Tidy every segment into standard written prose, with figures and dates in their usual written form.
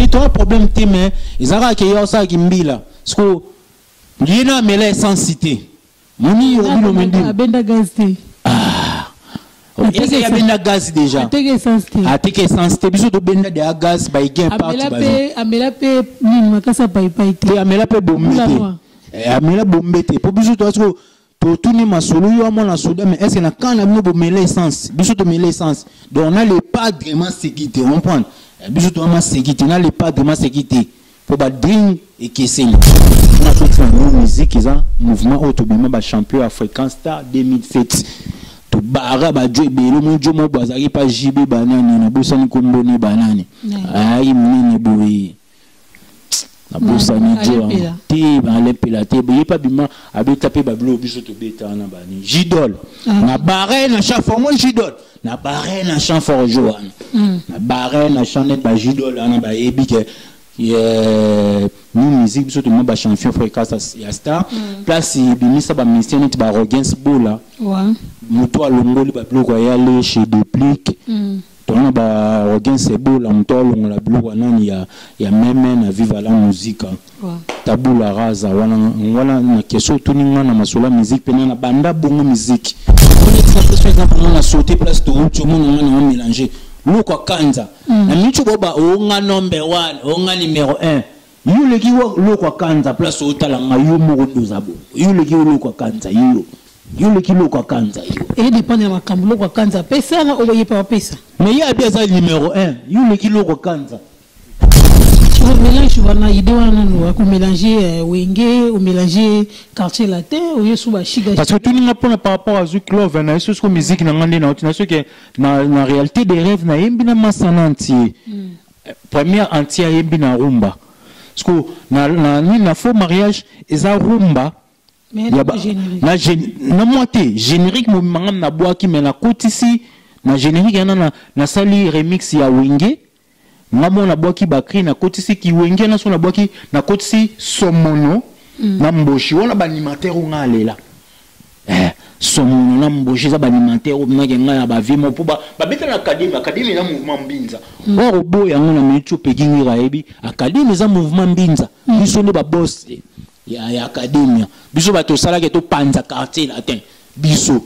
puis toi problème te mais ils ont que yo ça qui mbila parce que yena mele sans cité moni yo bilo mendi abenda gazte est-ce qu'il y a benda gaz déjà ateke essence te biso to benda de gaz ba igen parti ba amela pe ni makasa pai te amela pe bombete amela bombete pour biso to parce que pour tout les masolo yo amona soda mais est-ce que na quand na bino bomela essence biso to mela essence donc on a le pas vraiment sécurité on prend biso to ma sécurité na le pas vraiment sécurité pour ba ding et kessel on a fait une musique ça mouvement autobima ba champion africain star 2007 to bara ba jo be mo jo mo bazaki pa jibe banani na bosani komboni banani ayi munene boyi na bosani jo ti ba le pilate be pas bima abeta pe ba blo biso to beta na bani jidol na bare na chaque moi jidol na bare na champ fort joan na bare na chanette ba jidol na ba ebi ke nous musique biso to mo ba champion fréquence ya star place bimisa ba mission ti ba arrogance bola moto alongoli ba bloko ya le chez Duplique tona ba arrogance bola moto alongola bloko nani ya meme na viva la musique tabula raza wana na keso tuninga na masola musique pena na banda bongo musique par exemple on a sauté place to tout monde on a mélangé loko kanza na micho boba onga number 1 onga numéro 1 yule ki loko kanza place otala nga yo moko dozabo yule ki loko kanza yule ki loko kanza et dépend de makambo loko kanza pesa na oboye pa pesa mais ya bien ça numéro 1 yule ki loko kanza on mélange wana idée wana no ko mélanger wenge ou mélanger quartier latin ou yesu ba chiga parce que tout ninga pona par rapport à Zouk Love na yesu ko musique na ngande na otina ce que na réalité des rêves na yembi na masana entier première entière yembi na rumba parce que na faux mariage eza rumba na moitié générique mo mangam na boaki mais na kotisi na générique yana na sali remix ya wenge ngamo na boaki bakri na kotisi ki wenge na so na boaki na kotisi somono na mboshi wana ba animateur nga lela somono na mboshi za ba animateur na kenga ya ba vimo po ba beta na académie na mouvement mbinza oro boya ngona mecho pekingi raebi académie za mouvement mbinza biso ne ba boss ya académie biso ba to sala ke to panza quartier latin biso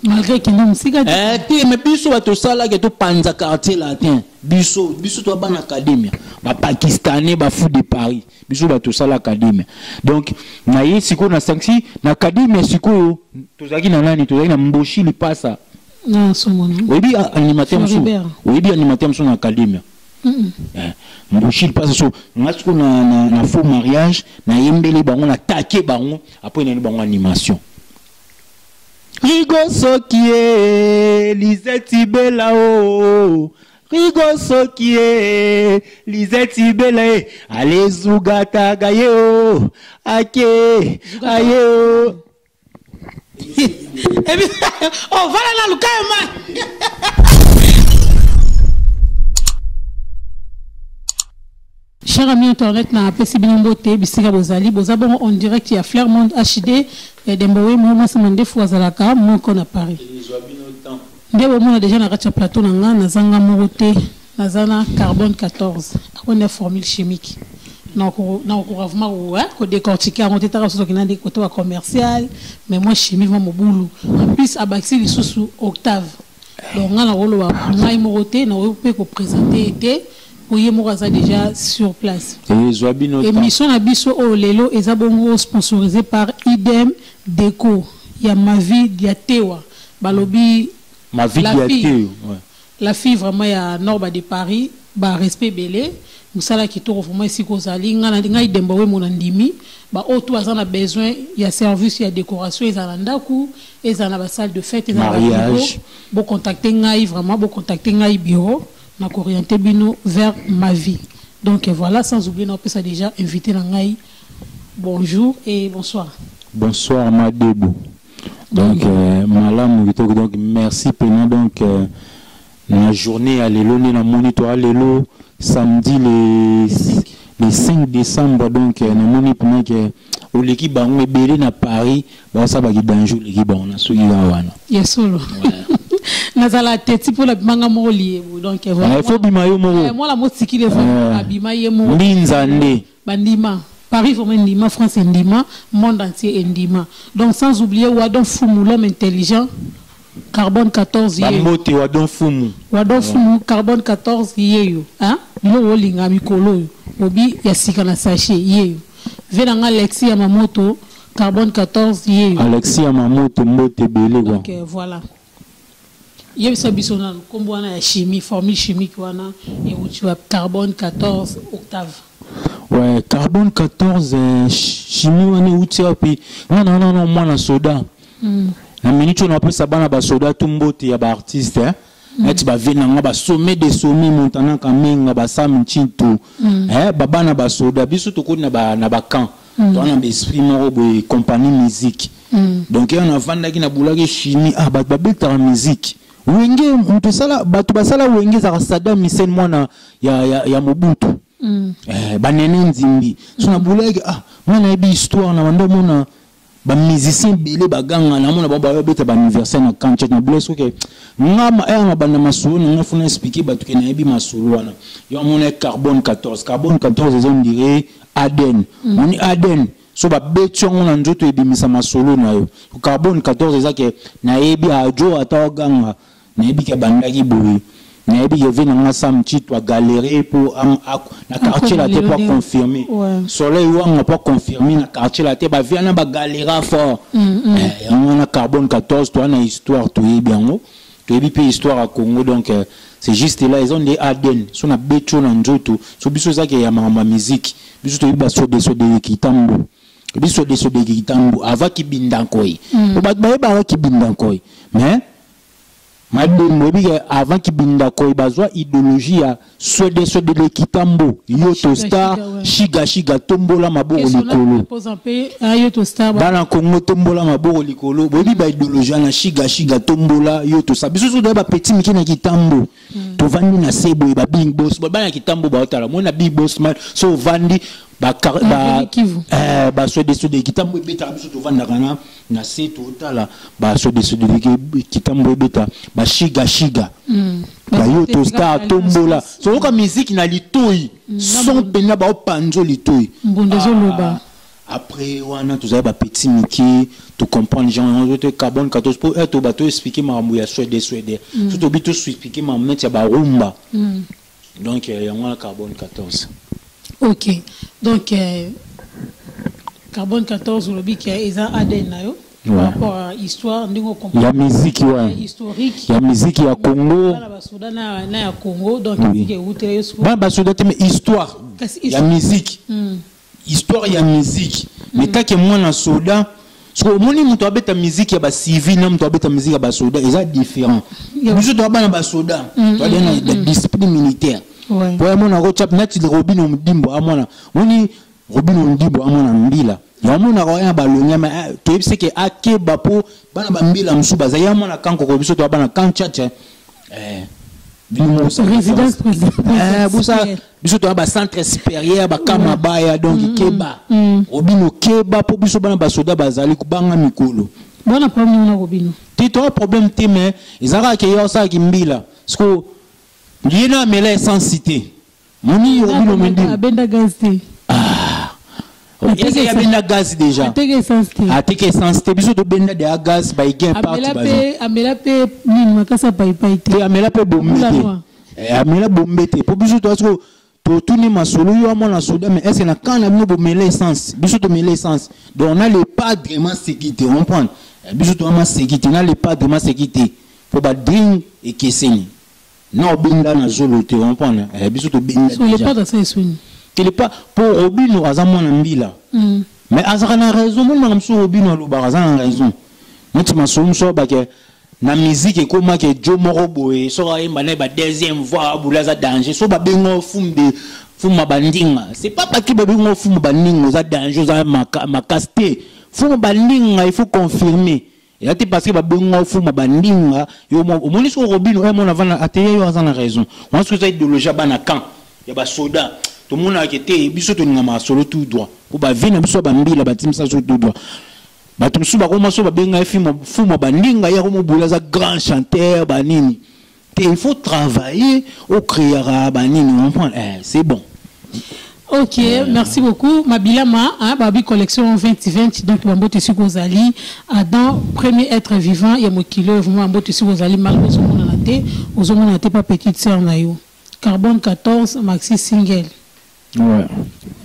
malgré que nous musique mais biso ba to sala ke to panza quartier latin biso to ba na académie ba pakistanais ba fou de Paris biso ba to sala académie donc na yi siko na sanksi na académie siko to zaki na nani to zaki na mboshi li passa na somono oui animateur na académie mboshi li passa so ngasiko na faux mariage na yembele bango na taquer bango après na bango animation Rigo Sokie Lisette Bella o Rigo Sokie Lisette Bella allez Zugata gayo ake ayo oh voilà la lukayama Chers amis internet na apesi binombote bisika bozali bozabon en direct ya Flairmont HD et Dembowe moi samande fuazalaka moko na Paris. Ndebo mona déjà na kacha plateau na nga nazanga morote nazana carbone 14 akona formule chimique. Na ko ravement ko décortiquer on était à qui na des côté commercial mais moi chimie va mobulu en plus abaxi lisusu octave. Donc nga na rolo wa ngai morote na pe ko présenter été oui, moi, déjà sur place. Et mission à Bisso au Lelo et Zabongo sponsorisé par Idem Déco. Il y a ma vie, il y a Tewa. Balobi, ma vie, il y a Tewa. La fille vraiment il y a Norba de Paris, bah respect belé. Musala qui tourne vraiment ici kozali. Nga idembawe mon andimi. Bah auto a besoin, il y a service, il y a décoration, il y a landaku, il y a la salle de fête, il y a mariage. Bon contacter ngai vraiment, bon contacter ngai bureau. Na orienté bino vers ma vie. Donc voilà, sans oublier, on peut ça déjà inviter Nangaï. Bonjour et bonsoir. Bonsoir Madebo. Donc malam donc merci pendant donc la journée à l'élo na monitor à l'élo samedi le 5 décembre donc na moni pendant que au l'équipe bango belé na Paris ba ça ba ki danjou l'équipe on a suivi wana. Yes solo. Nazala tête pour la bimanga moli donc voilà. Il faut bimayo moro. Moi la motiki les fois bimaye moro. Ndinzande. Bandima. Paris faut Ndima, France Ndima, monde entier Ndima. Donc sans oublier Wadon Fumu, l'homme intelligent. Carbone 14 yeyo. Bamote Wadon Fumu. Wadon Fumu carbone 14 yeyo. Hein? Lo wolinga mikolo yo. Obi yasika na sachet yeyo. Venanga Alexis Yamamoto carbone 14 yeyo. Alexis Yamamoto mbote belé quoi. Donc voilà. Yé bisa bisona kombo wana ya chimie, formule chimique wana et où tu as carbone 14 octave. Ouais, carbone 14 chimie wana outia puis non moi na soda. Na minute on appelle ça bana ba soda tumbote ya ba artiste hein. Et ba venanga ba sommet des sommets montana kamenga ba sam chinto. Bana ba soda biso to ko na ba camp. To na esprit moro boy compagnie musique. Donc on a vandaki na bulaki chimie ba beta musique. Wenge mtu sala batu basala wenge za Saddam Hussein mwana ya Mobutu. Banene nzimbi. So na bulaki mwana ebi histoire na wando mona ba musicien belé baganga na mona ba beta ba anniversaire na kanche na bless ok ngama nga banda masolo nga funa expliquer batu ke na ebi masolo wana yo mona carbone 14 on dirait Aden on Aden so ba betio ngona njoto ebimisa masolo na yo carbone 14 ezake na ebi ajo atoganga na ebi ke bandaki boye na ebi ke vena nga sam chitwa galérer pour na quartier la te pour confirmer soleil wanga pour confirmer na quartier la te ba vena ba galérer fort on a carbone 14 toi na histoire to ebi yango to ebi pe histoire à Congo donc c'est juste là ils ont des Aden so na betio na njoto so biso zake ya mama musique biso to ebi ba so de kitambo biso de so de kitambo avant ki bindankoi ba ba ki bindankoi mais madame avant ki bindankoi bazwa idéologie ya so de kitambo yoto star shiga tombola maboko likolo yoto star bana Congo tombola maboko likolo bobi ba idéologie na shiga tombola yoto star biso so de ba petit miki na kitambo to vandi na sebo ba big boss bana kitambo ba otala mona big boss man so vandi ba so de kitambo beta biso to vanda kana na seto otala ba so de kitambo beta ba shiga ba yoto star tombola so oka musique na litoi son pena ba opanzo litoi mbondezo loba après wana tu za ba petit miki to comprendre genre on carbone 14 pour être bato expliquer mambo ya Suède surtout bito expliquer mambo ya ba rumba donc yango carbone 14. Ok, donc carbone 14 le bic est un ADN par rapport à l'histoire il y a musique historique il y a musique ya Congo na Congo donc il y a mais histoire il y a musique histoire il y a musique mais quand que moi na soda parce que moni muto abeta musique ya ba civil na muto abeta musique ya ba soda ils sont différents nous doit ba na ba soda doit na discipline militaire. Pour moi, on a chap nati Robin Ndimbo amona. Oni Robin Ndimbo amona mbila. Ya mona roya balonya mais to c'est que ake bapo bana bambila msuba za ya mona kanko ko biso to bana kanchache. Résidence présidentielle. Busa biso to ba centre supérieur ba kamabaya donc keba. Robin keba po biso bana basoda bazali kubanga mikolo. Bona problème na Robin. Tito problème te mais ezaka ke yo sa kimbila. Parce que il y a mais là sans citer. Moni Robino Mendy. Abenda gaz. Est-ce qu'il y a benda gaz déjà? Ateke essence. Biso to benda de gaz by gain parti bazo. Amela pe nini makasa pai te. Amela pe bombete. Amela bombete. Pour biso to asko to tourner masolo yo amona soda mais est-ce que na quand na bo mêler essence. Biso to mêler essence. Donc on a les pas vraiment sécurité, on prend. Biso to ama sécurité, on a les pas vraiment sécurité. Pour ba drink et keseni. Non, binda na zolo te on prend biso to binda so les pas dans ça swing qu'il pas pour Robino azamo na mbila mais azaka na raison mon na mso Robino lo baraza na raison nti masomo so ba ke na musique ko ma ke Jomo Roboe so ra imba na ba deuxième voix bulaza danger so ba bengo fuma bandinga c'est pas parce que ba bengo fuma bandinga za danger za makaste fuma bandinga il faut confirmer. Et là, parce que bah bengo fuma bandinga yo mo moni so Robino mon avant atelier yo azana raison on se ça idéologie bana camp ya ba soda tout le monde a été biso to ngama solo tout droit pour ba vina biso ba mbila ba timsa so tout droit Batumsu bakomaso babenga fumo bandinga ya komo bulaza grand chanteur banini. Il faut travailler au créer banini, c'est bon. Ok, merci beaucoup. Mabilama, Babi collection 2020, donc Bambo Tessu Gozali, dans premier être vivant, il y a mon kilo, Bambo Tessu Gozali, malgré son monate, aux hommes n'ont pas petite sœur naïo. Carbone 14, maxi single. Ouais.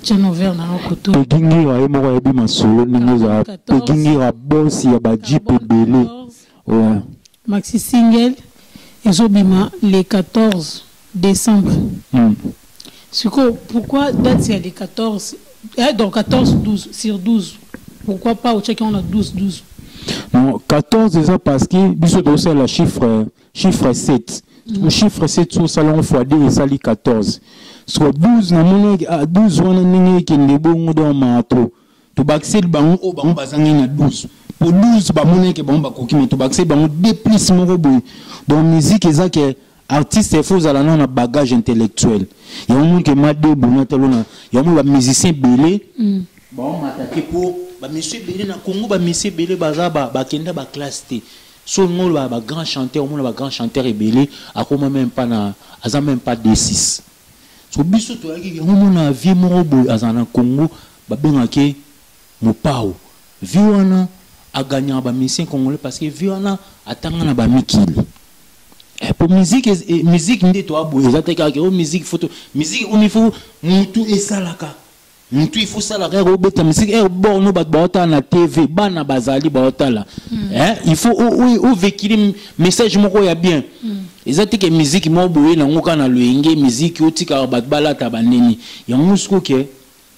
Tiens, ouvert dans le couteau. Pegingira, et moi, il m'a solo, Pegingira, boss, il y a ba Jeep belé. Ouais. Maxi single, et Zobima, le 14 décembre. Pourquoi date c'est les 14 donc 14, 12 sur 12. Pourquoi pas au check on a 12, 12? Non, 14 déjà parce que bisous c'est le chiffre 7. Le chiffre 7 sur salon fois 2 et ça les 14. Soit 12 na monnaie à 12 on a n'ingé qui ne bon dans mato. Tu baxer bango au bango bazangi na 12. Pour 12 ba monnaie que bango ba koki mais tu baxer bango deux plus mon boy. Donc musique ça que artiste il faut aller dans un bagage intellectuel. Il y a un monde qui m'a dit bon talona, il y a un musicien belé. Bon m'attaquer pour ba monsieur belé na Congo ba monsieur belé bazaba ba kenda ba classe T. So ngolo ba grand chanteur, on ba grand chanteur et belé akoma même pas na aza même pas D6. So biso to yaki on na vie mo boy azana Congo ba bengake mopao. Viwana a gagné ba musicien congolais parce que viwana atanga na ba mikili. Pour musique n'est toi beau musique photo musique il faut tout et ça là tout il faut ça là musique bon nous bat na TV bana bazali baota là il faut au véhiculer message moko ya bien ezati que musique mo boye na ngoka na loenge musique otika bat bala tabaneni ya musko ke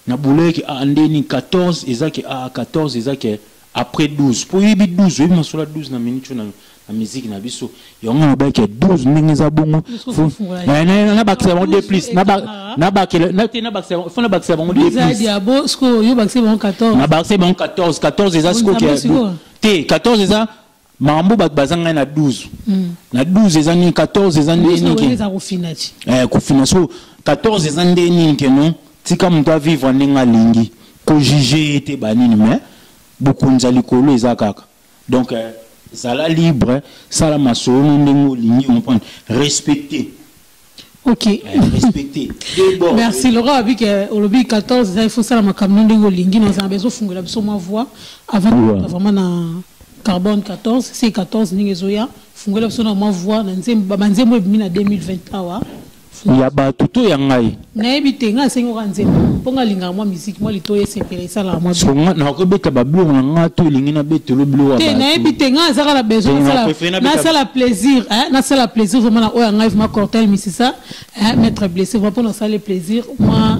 na bouleke andeni 14 ezaki a 14 ezaki après 12 pour 12 oui masola 12 na minute na la musique na biso yonga na bake 12 ndenge za bongo na bakse bon de plus na bakse faut na bakse bon de plus ça diabo sko yo bakse bon 14 na bakse bon 14 eza sko te 14 eza mambo bazanga na 12 na 12 eza ni 14 eza ni ki kufina so 14 eza ndeni ke non tika mto vivre ndenge lingi ko juger te banini mais beaucoup nzali kolo eza kaka donc ça la libre, ça la maçon, on prend respecter. Ok. Respecter. Merci Laurent. Avec le 14, il faut ça la macamnon de Golingi. Nous avons besoin de faire la voix avant vraiment na carbone 14. C'est 14 n'ingezoya. Faire la voix dans nzembo na 2023. Il y a ba tuto yangai. Na ebite nga sengo kanzembo. Ponga linga moi musique moi litoye sepele ça la moi. So na ko beta ba blo nga to lingi na beta lo blo wa ba. Na ebite nga za la besoin ça. Na ça la plaisir, na ça la plaisir vraiment na o yangai ma cortel mi c'est ça. Mettre blessé va pour ça le plaisir moi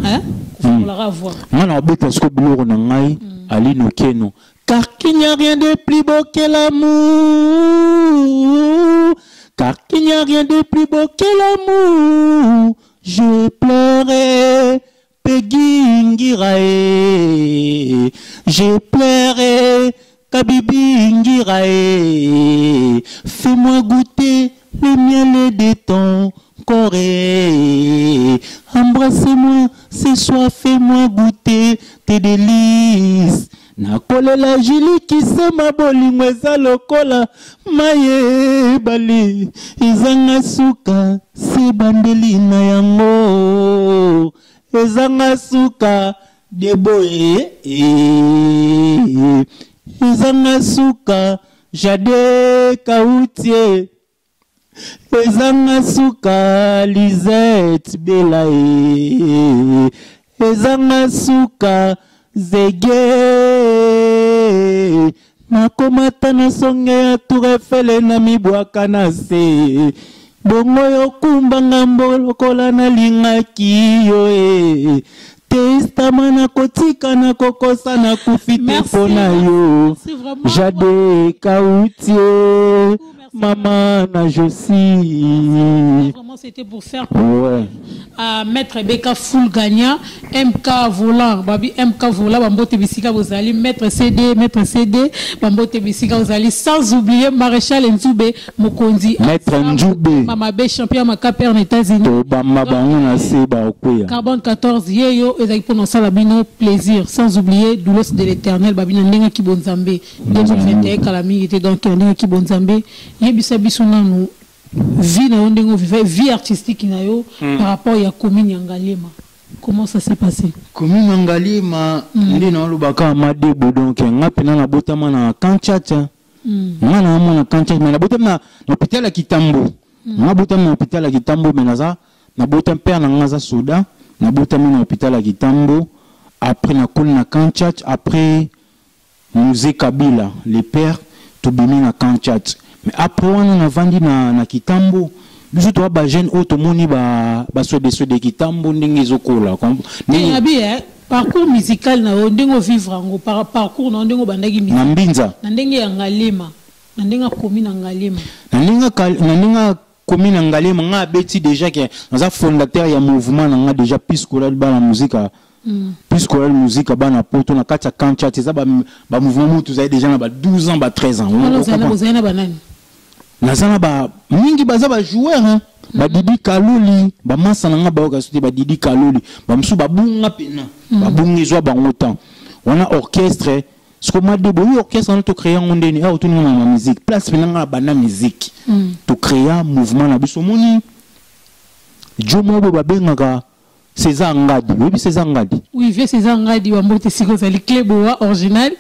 on la revoir. Moi na beta sko blo na ngai ali no keno. Car qu'il n'y a rien de plus beau que l'amour. Car qu'il n'y a rien de plus beau que l'amour. Je pleurais, Peguingirae. Je pleurais, Kabibingirae. Fais-moi goûter le miel de ton corps. Embrassez-moi ce soir, fais-moi goûter tes délices. Nakolela Julie qui se ma bolingo eza lokola maye bali ezanga suka se bandeli na yango ezanga suka deboye ezanga suka jade kautier ezanga suka Lisette Belae ezanga suka Zege nakomata na songe ya Tour Eiffel na mibwaka na se bongo yokumba ngambo lokola na lingaki yo testama na kotika na kokosa na kufite pona yo Jade Kautier Maman na Josie. Vraiment c'était pour faire Maître Beka Full Gagnant, MK Volant, Babi MK Volant, Bambote Bissika Bozali, Maître CD, Bambote Bissika Bozali, sans oublier Maréchal Nzoube Mokondi, Maître Nzoube, Mama B, champion Makaper en États-Unis, Carbone 14, Yeyo, et pour nous salabino, plaisir, sans oublier Doulos de l'Éternel, Babina Nenga Kibonzambe, 2021, Kalami était donc Nenga Kibonzambe, Yebisa Bissouna nous. Vie artistique par rapport à la commune Yangalema. Comment ça s'est passé? Commune Yangalema, ndino lubaka madebo donc ngapena na botama na kanchacha. Ngana na kanchacha na botama na hôpital la Kitambo. Na botama na hôpital la Kitambo menaza na botama père na ngaza soda, na botama na hôpital la Kitambo. Après na kol na kanchacha, après musée Kabila, les pères tobimi na kanchacha. Mais après on a vendu na Kitambo, biso to ba jeune automoni ba so de Kitambo ndenge zokola. Mais bien parcours musical na ndenge vivre ngo parcours na ndenge bandaki musique. Na Mbinza. Na ndenge ya Ngalema, na ndenge commune Ngalema. Na ndenge commune Ngalema nga beti déjà que na fondateur ya mouvement na nga déjà piscola ba la musique. Puisque la musique a bana poto na kacha kancha teza ba mouvement tout ça déjà na ba 12 ans ba 13 ans. Nazana ba mingi baza ba joueur hein. Ba Didi Kaloli, ba masa na nga ba okasuti ba Didi Kaloli, ba msu ba bunga pena, ba bungizwa ba ngotan. On a orchestre, ce qu'on m'a dit bon orchestre on to créer on ndeni a autour na musique, place pena nga ba na musique. To créer mouvement na biso moni. Jomo ba bengaka César Ngadi, oui César Ngadi. Oui, vieux César Ngadi, Wambote Sigozali Kleboa original.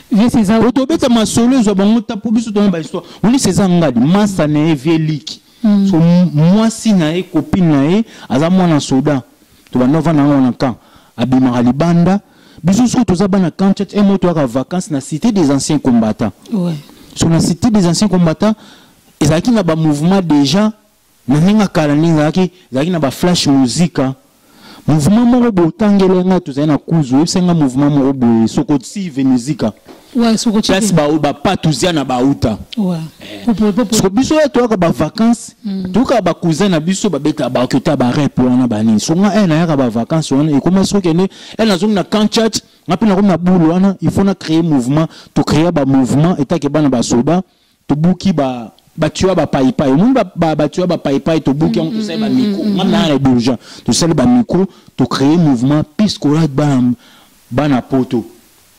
Vieux César. Otobeta ma solo zo bangota pour biso to ba histoire. On dit César Ngadi, massa na Evelik. So moi si na e copine na e aza mwana soda. To ba nova na ngona kan. Abima libanda. Biso so to za bana kan chat e moto aka vacances na cité des anciens combattants. Ouais. Sur la cité des anciens combattants, ezaki na ba mouvement déjà na ninga kala ninga zaki na ba flash musique. Mouvement morobo tangelenga to zana kuzo esenga mouvement morobo sokoti venezika ouais sokoti place ba patuzia na bauta ouais so biso to ka ba vacances to ka ba cousin na biso ba beta ba kota ba rep wana bani so nga ena ya ba vacances wana e comment so kene ena zong na kanchach ngapina ko na bulu wana il faut na créer mouvement to créer ba mouvement eta ke bana ba soda to buki ba batua ba paipai mun ba batua ba paipai to buki on to sai ba micro ngana na d'urgence to sai ba micro to créer mouvement piscolade bana poto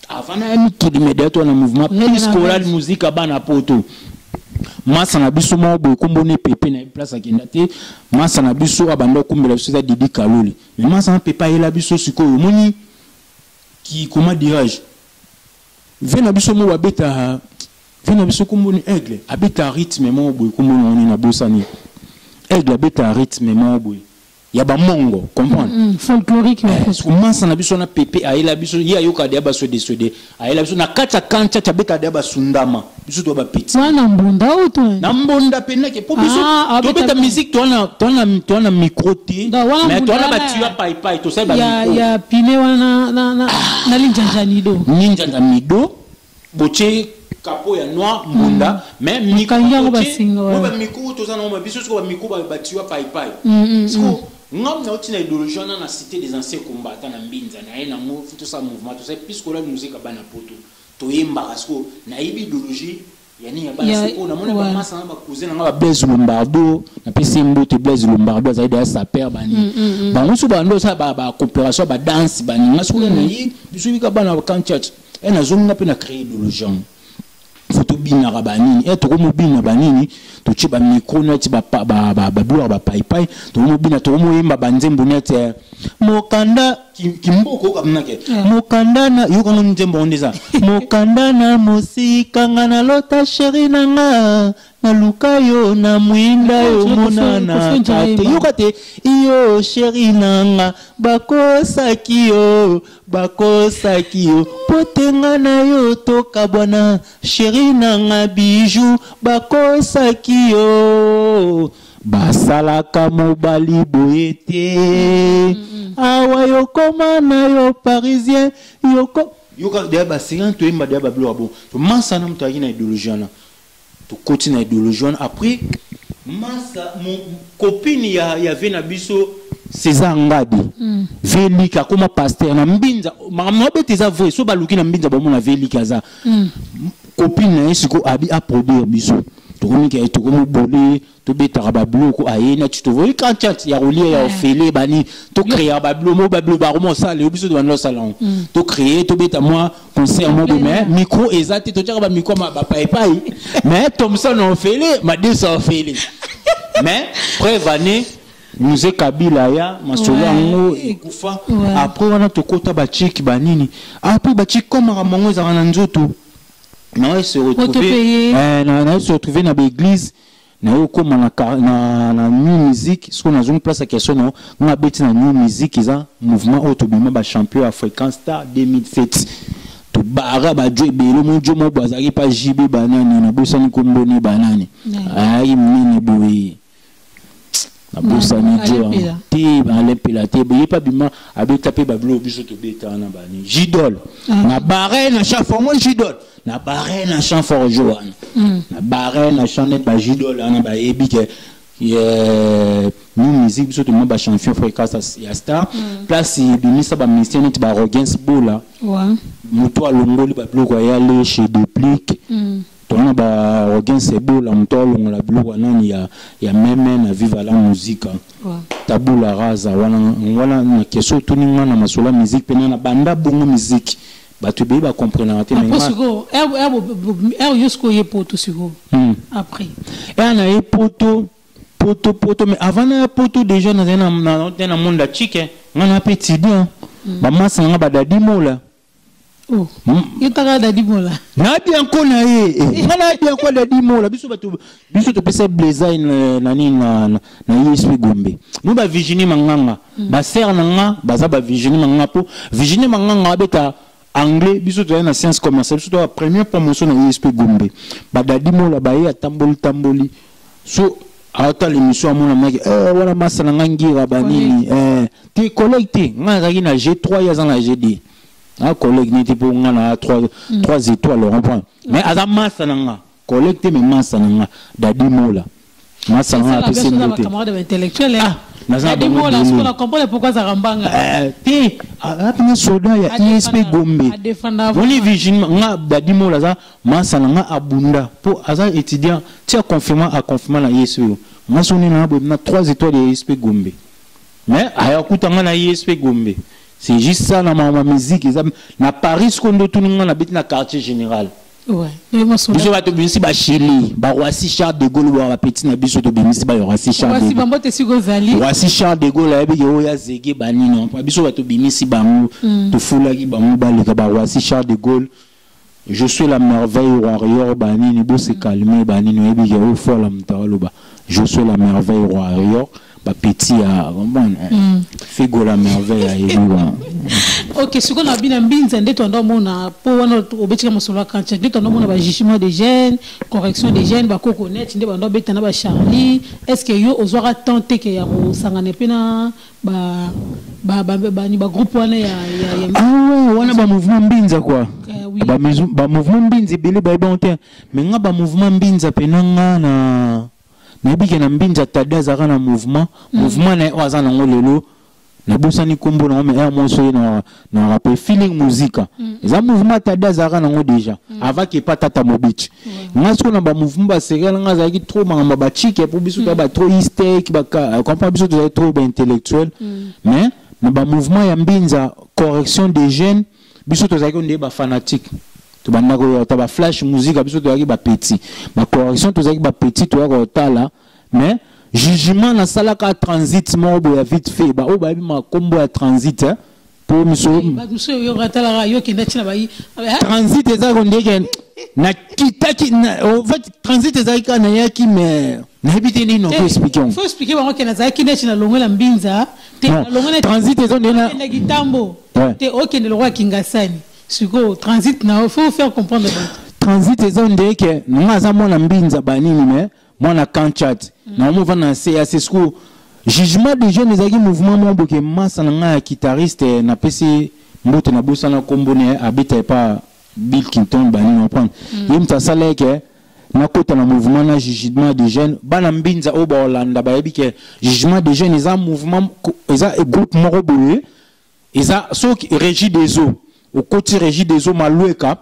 avant na mi tout immédiatement na mouvement piscolade musique bana poto massa na biso mo boy kombone pepe na place akenda te massa na biso abanda kumbela biso za Didi Kaloli mais massa na pepe ela biso sikoyo moni qui comment dirais-je vena biso mo babeta vena biso kombone aigle abeta rythme mo boy kombone on na bosani aigle abeta rythme mo boy ya ba mongo comprendre folklorique massa na biso na pepe aela biso ya yoka de ba so de aela biso na kata kancha tabeta de ba sundama biso to ba piti na mbunda auto na mbunda pena ke po biso to beta musique to na micro te mais to na ba tua pai to sai ba micro ya pine wana na linjanjanido ninjanjanido boche capo ya noir mbunda mais micro ba micro to za na biso ko ba micro ba tua pai so ngam na otina idéologie na cité des anciens combattants na Mbinza na ena mo tout ça mouvement tout ça puisque la musique bana poto to yemba kasko na ibi idéologie yani ya bana siko na mona ba massa na ba cousin na ba Blaise Lombardo na pesi mbote Blaise Lombardo zaidi ya saper bani ba musu ba ndo sa ba coopération ba danse bani ngasko na yi bisu bika bana ba kanchach ena zonga pe na créer idéologie photo bina rabanini et to mo bina banini to chi ba micro net ba bloire ba pai to mo bina to mo yimba banzembo net mokanda kimboko kamnake mokanda na yuko ngo nzembo ndiza mokanda na musika ngana lota sheri nanga na lukayo na mwinda yo monana ate yukate iyo sheri nanga bakosaki yo potenga na yo toka bwana sheri nanga bijou bakosaki yo basalaka mobali boye te awa yokoma na yo parisien yoka de ba sigan to imba de ba blo abo to massa na mto akina idéologie na to continue idéologie après massa mon copine ya vena biso César Ngadi Velika comme pasteur na mbinza makambo beteza vrai so baluki na mbinza ba mona Velika za copine na siko abi a produire biso to komika to komo bolé to betaka ba bloko ayena tu to voyi quand ya roulier ya ofele bani to créer ba bloko ba romo sale biso de ban salon to créer to beta moi concert mo mais micro exact to tira ba micro ba pai mais Thompson ofele ma 200 ofele mais prévané Musée Kabila ya masolo ngo ikufa après wana tokota ba chiki banini après ba chiki comme ramongo za na nzoto na se retrouver na se retrouver na l'église na okoma na new musique ce qu'on a une place à question non on beti na new musique isa mouvement autobima ba champion africain star 2007 to bara ba jo belo mo jo mo bazaki pa jibe banani na bosani komboni banani ai mini boui na bosani jo ti ba lepela te boye pa bima abeta pe ba blo biso to beta na bani jidol na bare na chaformo jidol na bare na chanfor joan na bare na chanet ba jidol na ba ebi ke nous musique biso to mo ba champion fréquence ya star place bimisa ba ministère net ba arrogance bola muto alongoli ba blo ya le chez Duplique tona ba arrogance bola muto alongola blo nani ya même na viva la musique tabula raza wana na keso tuninga na masola musique pena na banda bongo musique batu be ba comprendre te mais jusqu'au yepoto siko après na yepoto poto mais avant na poto déjà na monde chique ngana petit bien ba masa nga ba dadimola oh yotaka dadimola na bien ko na ye ngana bien ko dadimola biso to pesa blazer na ISP Gombe nous ba Virginie Manganga ba sœur nga baza ba Virginie Manganga po Virginie Manganga beta anglais biso to na science commerciale biso to première promotion na ISP Gombe ba dadimola ba ye tamboli so ata l'émission mon mec wala masala ngangira banini ti collecté ngaki na G3 ya na GD a collègue n'était pour ngana 3 étoiles on point mais aza masala nga collecté mais masala nga dadimola masala nga c'est un camarade intellectuel dadimola ce qu'on comprend pourquoi ça rambanga ti apina soda ya ISP Gombe boni Virginie nga dadimola za masala nga abunda pour aza étudiant ti a confirmé na ISP moi sonné na 3 étoiles de ISP Gombe mais aya kutanga na ISP Gombe c'est juste ça na ma musique na Paris kondo tuninga na beti na quartier général biso bato bimisi ba Chili ba Roissy Charles de Gaulle ba petit na biso to bimisi ba Roissy Charles de Gaulle Roissy Charles de Gaulle ya biki oya zege banino biso bato bimisi bango to fulaki bango baleka ba Roissy Charles de Gaulle je suis la merveille warrior banini bo se calmer banino ya biki o fola mtaloba je suis la merveille warrior ba petit à bon figo la merveille à Ebiwa. OK ce qu'on a bien mbinza ndeto ndo mona po wana obetika musolo kancha ndeto ndo mona ba jugement des jeunes correction des jeunes ba kokonet ndeba ndo beta na ba Charlie est-ce que yo ozwaka tenter que ya sangane pena ba ni ba groupe wana ya wana ba mouvement mbinza quoi ba mouvement mbinza bele ba bonté mais nga ba mouvement mbinza penanga na nabike na mbinza tada zaka na mouvement na waza na ngolelo na busani kombo na me mo so na rappel feeling musique za mouvement tada zaka na ngo déjà avant que pas tata mobich ngasko na ba mouvement ba serial nga za ki trop mangamba ba chike pour biso ba trop hystérique ba comprend biso trop intellectuel mais na ba mouvement ya mbinza correction des jeunes biso to za ki ndé ba fanatique to banda ko ta ba flash musique biso to yaki ba petit ba correction to yaki ba petit to yaki tala mais jugement na sala ka transit mobo ya vite fait ba o ba bi ma combo ya transit pour miso yo ratala yo ki ndachina ba transit eza ko ndeke na kitaki en fait transit eza ka na yaki mais na habité ni non faut expliquer ba ko na za ki ndachina longola mbinza te longola transit eza ndena na gitambo te okende le roi kingasani Sugo, transit, il faut faire comprendre. Transit, c'est un des que nous avons un mbinza banini, mais moi, na kanchat. Nous avons un CAC school. Jugement des jeunes, les mouvements, mon bouquet, masse, un guitariste, na PC, mbote na bossa na kombone, habite pas Bill Clinton, banini, on prend. Il me t'a salé que na kota na mouvement na jugement des jeunes bana mbinza o ba Hollanda ba yebi ke jugement des jeunes eza mouvement eza groupe moko boye eza soki régie des eaux au côté régie des eaux malueka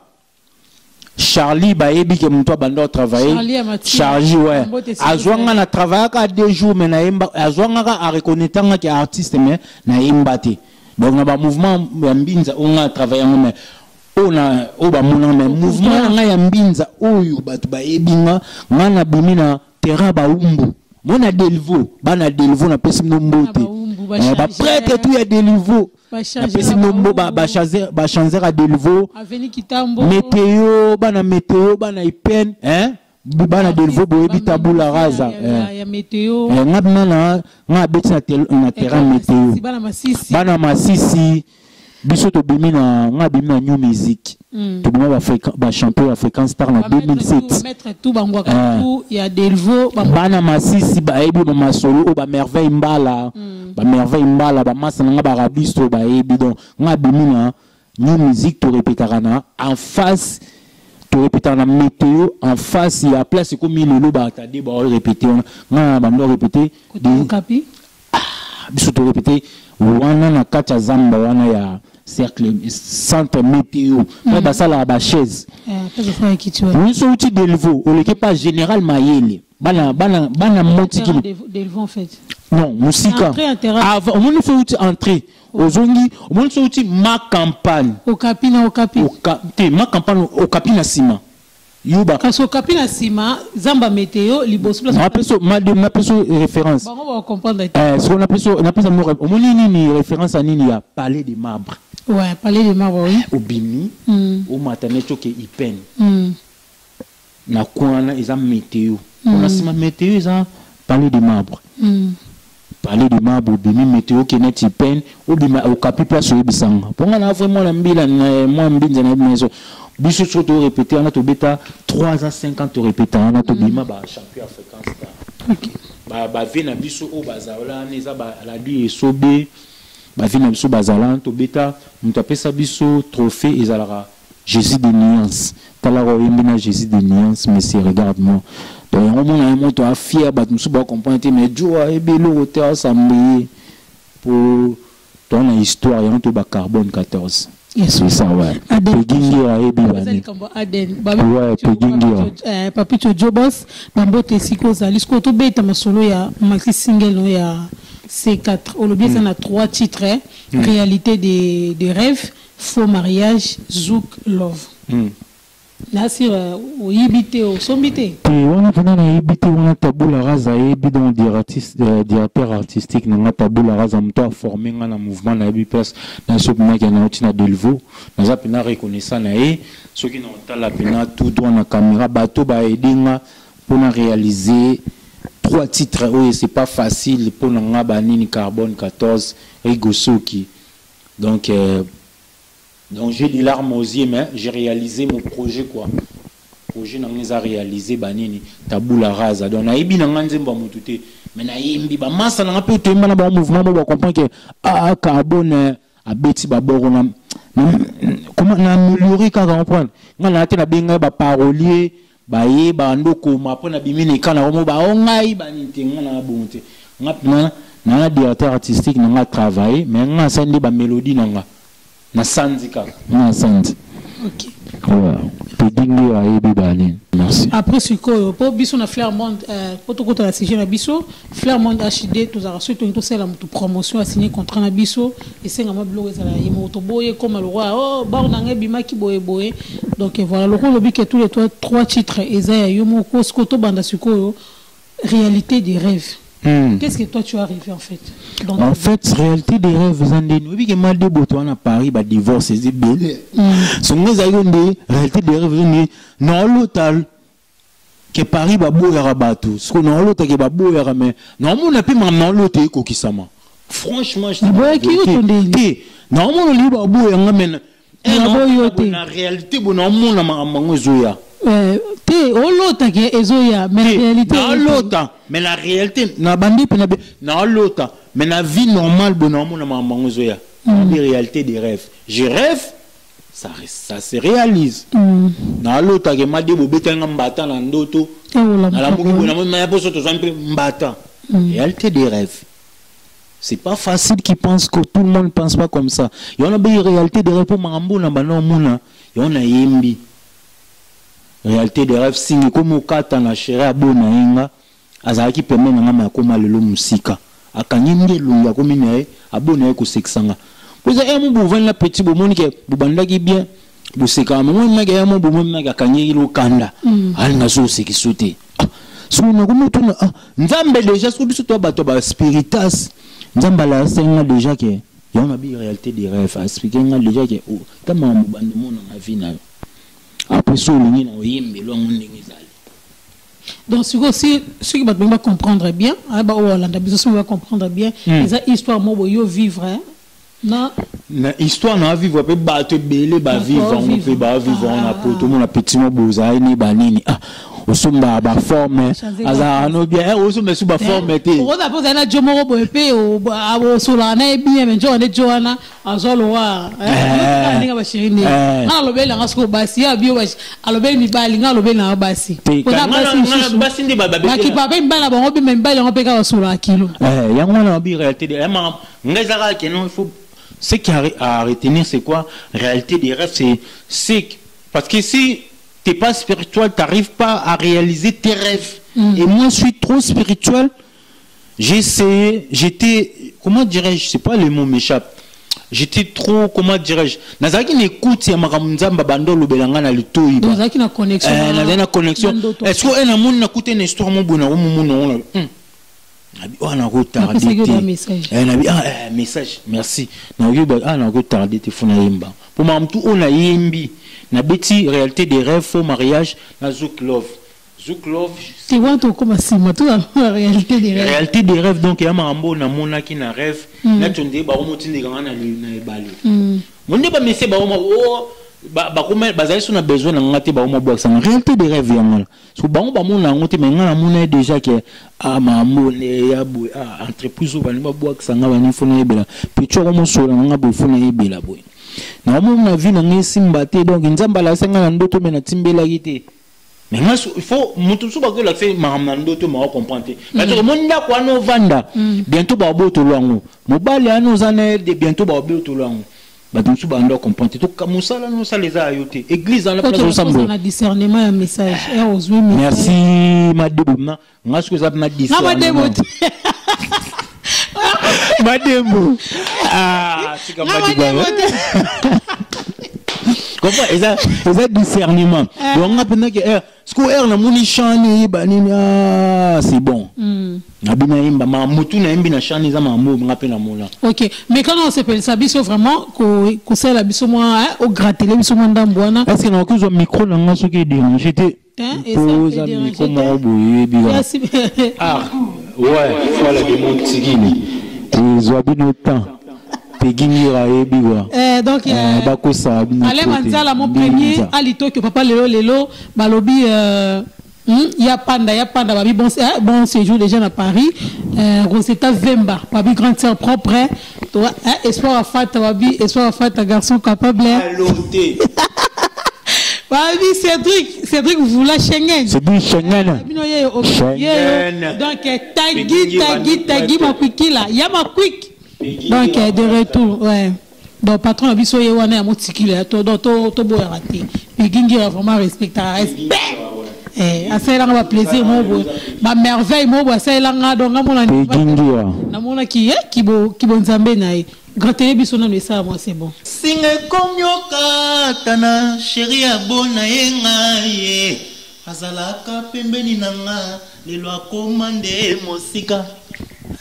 Charlie ba yebi ke mtu abanda travailler Charlie ouais azwanga na travailler ka 2 jours mais na yemba azwanga ka a reconnaître que artiste mais na yemba te donc na ba mouvement ya mbinza on a travaillé mais ona oba mona mais mouvement nga ya mbinza oyo batu ba yebinga ngana bimina terrain ba umbu mona delvo bana delvo na pesi mbote ba prêtre tout ya delvo na pesi mbo ba chanzer a delvo aveni kitambo météo bana ipen hein bana delvo boyebi tabula raza ya météo ngabina nga beti na terrain météo bana masisi biso to bimina nga bimina new music to bimina ba champion africain star na 2007 mettre tout bangwa tout ya delvo bana masisi ba ebi ba masolo o ba merveille mbala ba masa nga ba rabisto ba ebi donc nga bimina new music to répétarana en face to répéter na météo en face il y a place comme lelo ba tade ba répéter nga ba ndo répéter de capi biso to répéter wana na kata zamba wana ya cercle centre météo ba sala ba chaise oui so outil delvo o leke pas général mayele bana motiki delvo en fait non musika avant on ne fait outil entrée ozongi on ne fait outil ma campagne au capi ma campagne au capi na sima yuba kaso capi na sima zamba météo liboso place ma peso référence on va comprendre ce qu'on appelle ça au moni ni référence à nini ya palais des marbres ouais palais des marbres oui au bimi au mataneto ke ipen na kuana isa météo on a sima météo isa palais des marbres palais de marbre bimi météo qui net ipen au bima au capi place au bisanga ponga na vraiment la mbila moi mbinza na maison biso to répéter on a to beta 3 à 5 ans to répéter on a to bima ba champion africain star OK ba vina biso o bazala neza ba la lui esobe ba vina biso bazala to beta mutapesa biso trophée ezalara Jésus de nuance tala ro yembina Jésus de nuance monsieur regarde-moi donc on a un mot à fier ba nous ba comprendre mais joa e belo hotel assemblée pour ton histoire et on to ba carbone 14 c'est ça ouais pegingira e bibani ouais pegingira papito jobos bambote siko zali sko to beta masolo ya maxi single no ya C4 au lobby ça na 3 titres réalité des rêves faux mariage zouk love là sur oyibité au sombité on a pendant oyibité on a tabula raza et bidon directeur artistique na tabula raza mto formé na mouvement na bipes na sopina qui na otina delvo na zapina reconnaissant na e ceux qui n'ont pas la pena tout droit na caméra bateau ba edinga pour réaliser 3 titres oui c'est pas facile pour na banini carbone 14 rigosoki donc j'ai des larmes aux yeux, mais j'ai réalisé mon projet quoi. Projet n'a pas réalisé banini tabula rasa. Donc na ibi na nganzemba mututé. Mais na imbi ba massa na peu te mana ba mouvement ba comprendre que carbone a beti ba borona. Comment na améliorer quand comprendre. Ngana te na benga ba parolier ba ye ba ndoko ma après na bimini kana mo ba ongai ba ninte ngana bonté. Ngapina na directeur artistique na travailler mais ngana sandi ba mélodie nanga. Na sandika na sandi OK pedingi a ebi bani merci après ce que pour biso na Flairmont protocole la CG na biso Flairmont HD tous a reçu tout ça la promotion a signé contrat na biso et c'est ngama blog ça la moto boye comme le roi oh ba on a bima ki boye donc voilà le rôle bi que tous les 3 titres ezaya yo moko skoto banda sikoyo réalité des rêves. Qu'est-ce que toi tu as arrivé en fait en fait, réalité des rêves, nous oui que mal de boutons à Paris, bah divorce, c'est belle. Son mes aïeux réalité des rêves, non l'hôtel que Paris va boire à bateau. Ce qu'on a l'hôtel qui va boire à mais non mon a pu m'emmener l'hôtel kokisama. Franchement, je dis non mon libre boire à mais la réalité bon non mon a mangozoya. L'autre qui est ezoya mais réalité l'autre mais la réalité na bandi na l'autre mais la vie normale bon na mangozoya la réalité des rêves je rêve ça se réalise. Na l'autre que m'a dit bobeta ngambata na ndoto. Na la muki bona mais pour ça toujours un peu mbata. Réalité des rêves. C'est pas facile qui pense que tout le monde pense pas comme ça. Il y a une réalité des rêves pour Marambo na bano mona. Il y a yembi. Réalité des rêves signe comme okata na chéri abona inga. Azaki permet na ngama koma lelo musika. Akanyende lunga comme ne abona ko sexanga. Vous avez un bon la petit bon qui bubanda qui bien. Vous savez quand même moi ga mo bon na ga kanyeli lo kanda. Al na so se ki sauter. So na ko mutuna nzambe déjà so biso to bato ba spiritas. Nzamba la senga déjà que il y a une réalité des rêves expliquer déjà que tellement mubanda mo na vie na. Après so lingi na yimbe lo ndingi zali. Donc, si ceux qui vont comprendre bien, va comprendre bien, les histoires, moi, vivre, non? Histoire, non, vivre, peut battre, belé, bah, vivre, on peut, bah, vivre, on a pour tout le monde, a petit mot, bozaï, ni banini, ah, au sommet, bah, forme, azar, non, bien, au sommet, sous, bah, forme, t'es. Pour ça, on a Jomoro, Bopé, au Solana, et bien, mais Joanne, Joanna, à Zoloa, ah, le bel, à Rasco, Bassi, à Bio, à le bel, mi baling, à le bel, à Bassi. Bassi, qui pas même balle, on peut même balle, on peut pas sur la kilo. Il y a une réalité des rêves, il faut. Ce qui à retenir, c'est quoi? Réalité des rêves, c'est parce que si tu n'es pas spirituel, tu n'arrives pas à réaliser tes rêves. Et moi, je suis trop spirituel. J'ai essayé, j'étais, comment dirais-je, je sais pas, le mot m'échappe. J'étais trop, comment dirais-je, Nazaki n'écoute, il y a Maramzamba Bandolo Belangana le tout. Nazaki n'a connexion. Est-ce qu'on a mon écouté une histoire, mon bon, on a retardé message merci on a retardé téléphone yemba pour moi tout on a yembi na beti réalité des rêves faux mariage na Zouk Love tu vois tout comme ça moi tout la réalité des rêves donc ya marambo na mona ki na rêve na tonde ba omotinde ngana na ebale mon ne ba messe ba o ba comme bazali sur na besoin na ngati ba mo box en réalité des rêves yamala so ba mo ba mo na ngoti mais ngana mo na déjà que ma mo ne ya bo entreprise ba ni ba box nga ba ni fona yebela picho ko mo so na nga bo fona yebela boy na mo na vie na ngisi mbate donc nzamba la senga na ndoto me na timbela kite mais moi il faut mutu so ba ko la fait ma na ndoto ma comprendre parce que mon nda ko no vanda bientôt ba boto lwango mo bale ano zana de bientôt ba boto lwango. Bah donc tu vas en comprendre tout comme ça là nous ça les a ajouté église dans la place ensemble on a discernement un message merci madame ngas que ça m'a dit madame c'est comme comment ça discernement donc on a pensé que ce qu'on a na moni chani banini c'est bon abina imba ma mutu na imbi na chani za mamu ngape na mola. OK mais quand on s'appelle ça biso vraiment ko ça la biso moi au gratter biso moi ndambwana est-ce que na ko zo micro na ngaso ke dérange j'étais pose micro mo boye biga ah ouais voilà des mots tigini ils ont bien temps donc allez manzala mon premier alito que papa lelo balobi ya panda babi bon séjour déjà à Paris Rosetta Vemba babi grande sœur propre toi espoir à fata babi espoir à fata garçon capable babi Cédric vous la Schengen c'est bien Schengen donc tagi ma quick là ya ma quick. Donc de retour ouais donc patron abiso ye wana ya motikile to boya raté Pegingi vraiment respect asala nga plaisir mo ba merveille mo asala nga donc amona na mona ki nzambe na ye gratter biso na ça moi c'est bon singe komyoka tana chérie abona yenga ye azalaka pembeni nanga lelo akomande mosika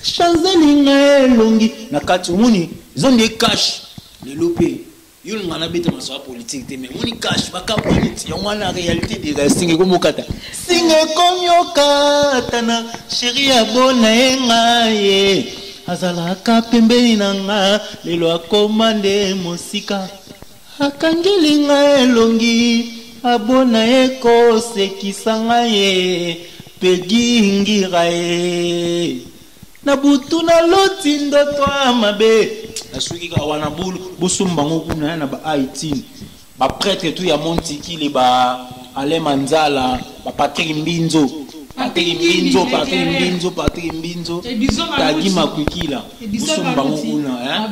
Chanzelinga longi na kati muni zonde cash le lopé yul ngana bete maso politique mais muni cash ba campagne ti on la réalité des resting comme kata singe komyoka tana chérie abona enga ye azalaka pembeni nanga lelo akomande mosika akangelinga longi abona eko sekisanga ye pegingira ye na butu na loti ndoto mabe asuki ka wana bulu busumba ngokuna na ba 18 ba prêtre tout ya Montiki les ba Ale Manzala ba Patrick Mbinzo Tagi Makukila Busumbango kuna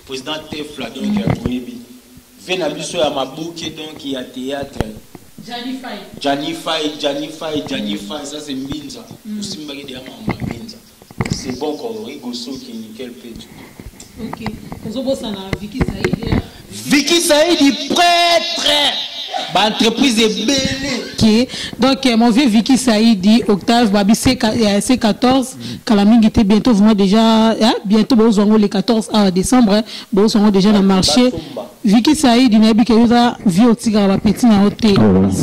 président Tefla donc ya Koyebi Vena biso ya mabuke donc ya théâtre Gianni Fay ça c'est Mbinza Usimbaki de Mama Mbinza c'est bon qu'on rigoso qui nickel page. OK Kozobosa na Vicky Saïdi prêtre bah entreprise est belle. OK donc mon vieux Vicky Saïdi Octave Babi C14 Kalamingi était bientôt vraiment déjà bientôt bozongo le 14 décembre bozongo déjà dans marché Vicky Saïdi nabi ke yoza vie otika ba petit na hotel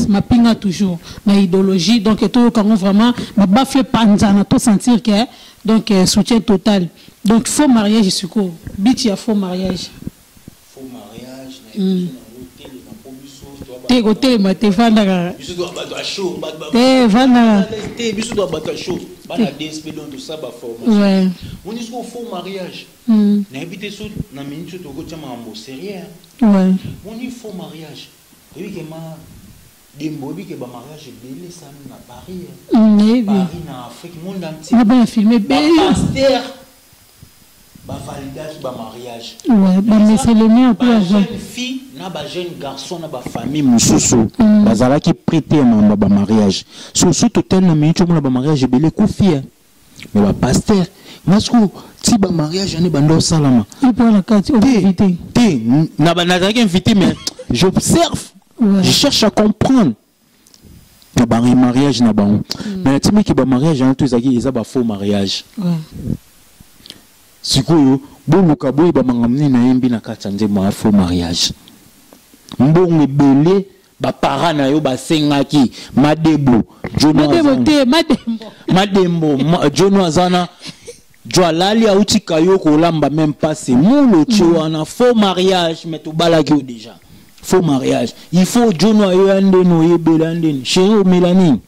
ma pinga toujours ma idéologie donc tout quand vraiment ba bafle panzana to sentir que donc soutien total donc faux mariage je suis quoi biti ya faux mariage te côté ma te vanda biso do ba show te vanda te biso do ba show bana DSP donc tout ça ba formation ouais on dit qu'on faux mariage na habité so na minute to ko chama mambo sérieux ouais on dit faux mariage oui que ma dembo bi que ba mariage belé ça na Paris Paris na Afrique monde entier on a bien filmé belle pasteur ba validage ba mariage ouais mais c'est le mien pour la jeune fille na ba jeune garçon na ba famille mususu bazala qui prêter mamba ba mariage surtout tel na minute mo na ba mariage belé ko fille mais ba pasteur Masco, si ba mariage ane bando salama. Il prend la carte, invité. Na ba invité mais j'observe, je cherche à comprendre. Na ba mariage na ba. Mais tu me ki ba mariage ane tous aki eza ba faux mariage. Ouais. Sikoyo boluka boy ba mangamni na yembi na kati nze mo faux mariage. Mbongo belé ba para na yo ba sengaki madebo madembo Jono azana Joalali a outi kayoko lamba même pas c'est moule wana faux mariage mais tout balaki déjà faux mariage il faut Jono ayo ande no yebelande chérie Mélanie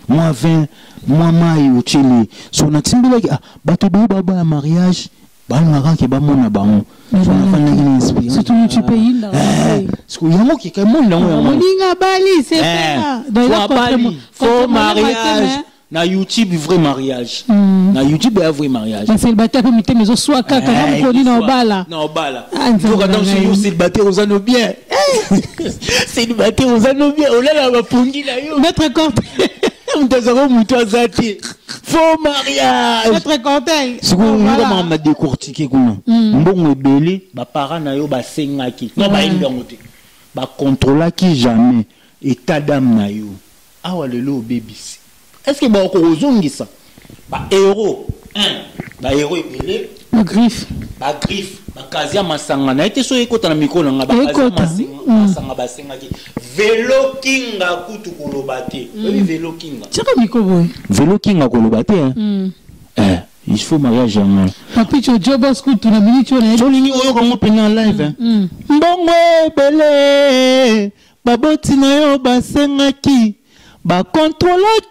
moi 20 moi mai uchili so na timbela ki bato baba mariage bana ke ba mona bango so na fana ni inspire surtout tu pays là parce que yango ki ka monde yango moninga bali c'est ça donc faux mariage na YouTube vrai mariage na YouTube est vrai mariage c'est le bataille pour mettre mais au soit kaka na mkoni na obala donc attention c'est le bataille aux anneaux bien c'est le bataille aux anneaux bien on là va pongi là yo maître Corte mtazaro muto azati faux mariage maître Corte c'est comment on a décortiqué kuna mbongo ebele ba parents na yo ba sengaki non ba indango te ba contrôler qui jamais état d'âme na yo awa lelo baby. Est-ce que ba ko ozongisa ba héros ba héros ebele ba griffe ba kazia masanga na été so ekota na mikolo nga ba kazia masanga ba sengaki vélo kinga kutu kolobate oui vélo kinga tchaka mikobo vélo kinga kolobate il faut mariage en papi cho jobos kutu na minute na jolingi oyo ko pena live mbongo ebele baboti na yo ba sengaki ba contrôler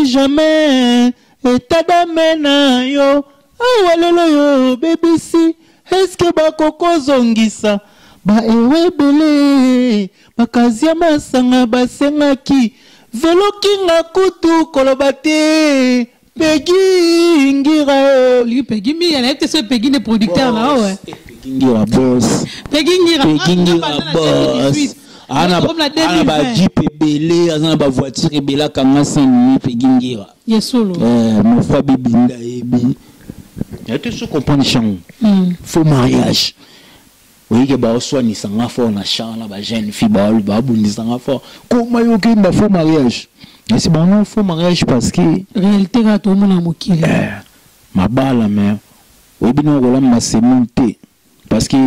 jamais état d'âme na yo awalelo yo BBC est-ce que ba koko zongisa ba ewebele ba kazia masanga ba sengaki velo kinga kutu kolobate Peggy ngira lui Peggy mi elle était ce Peggy des producteurs là ouais Peggy ngira boss Peggy ngira boss ana ba jeep belé ana ba voiture ebela kanga sans Peggy ngira yesolo mon frère bibinda ebi il y a tout ce comprendre chang faux mariage oui que ba so ni sanga fort na chang la ba jeune fille ba bundi sanga fort comment yo ke ba faux mariage mais c'est bon faux mariage parce que réalité ga to mona mokili ma bala mais oui bino ko la ma semonté parce que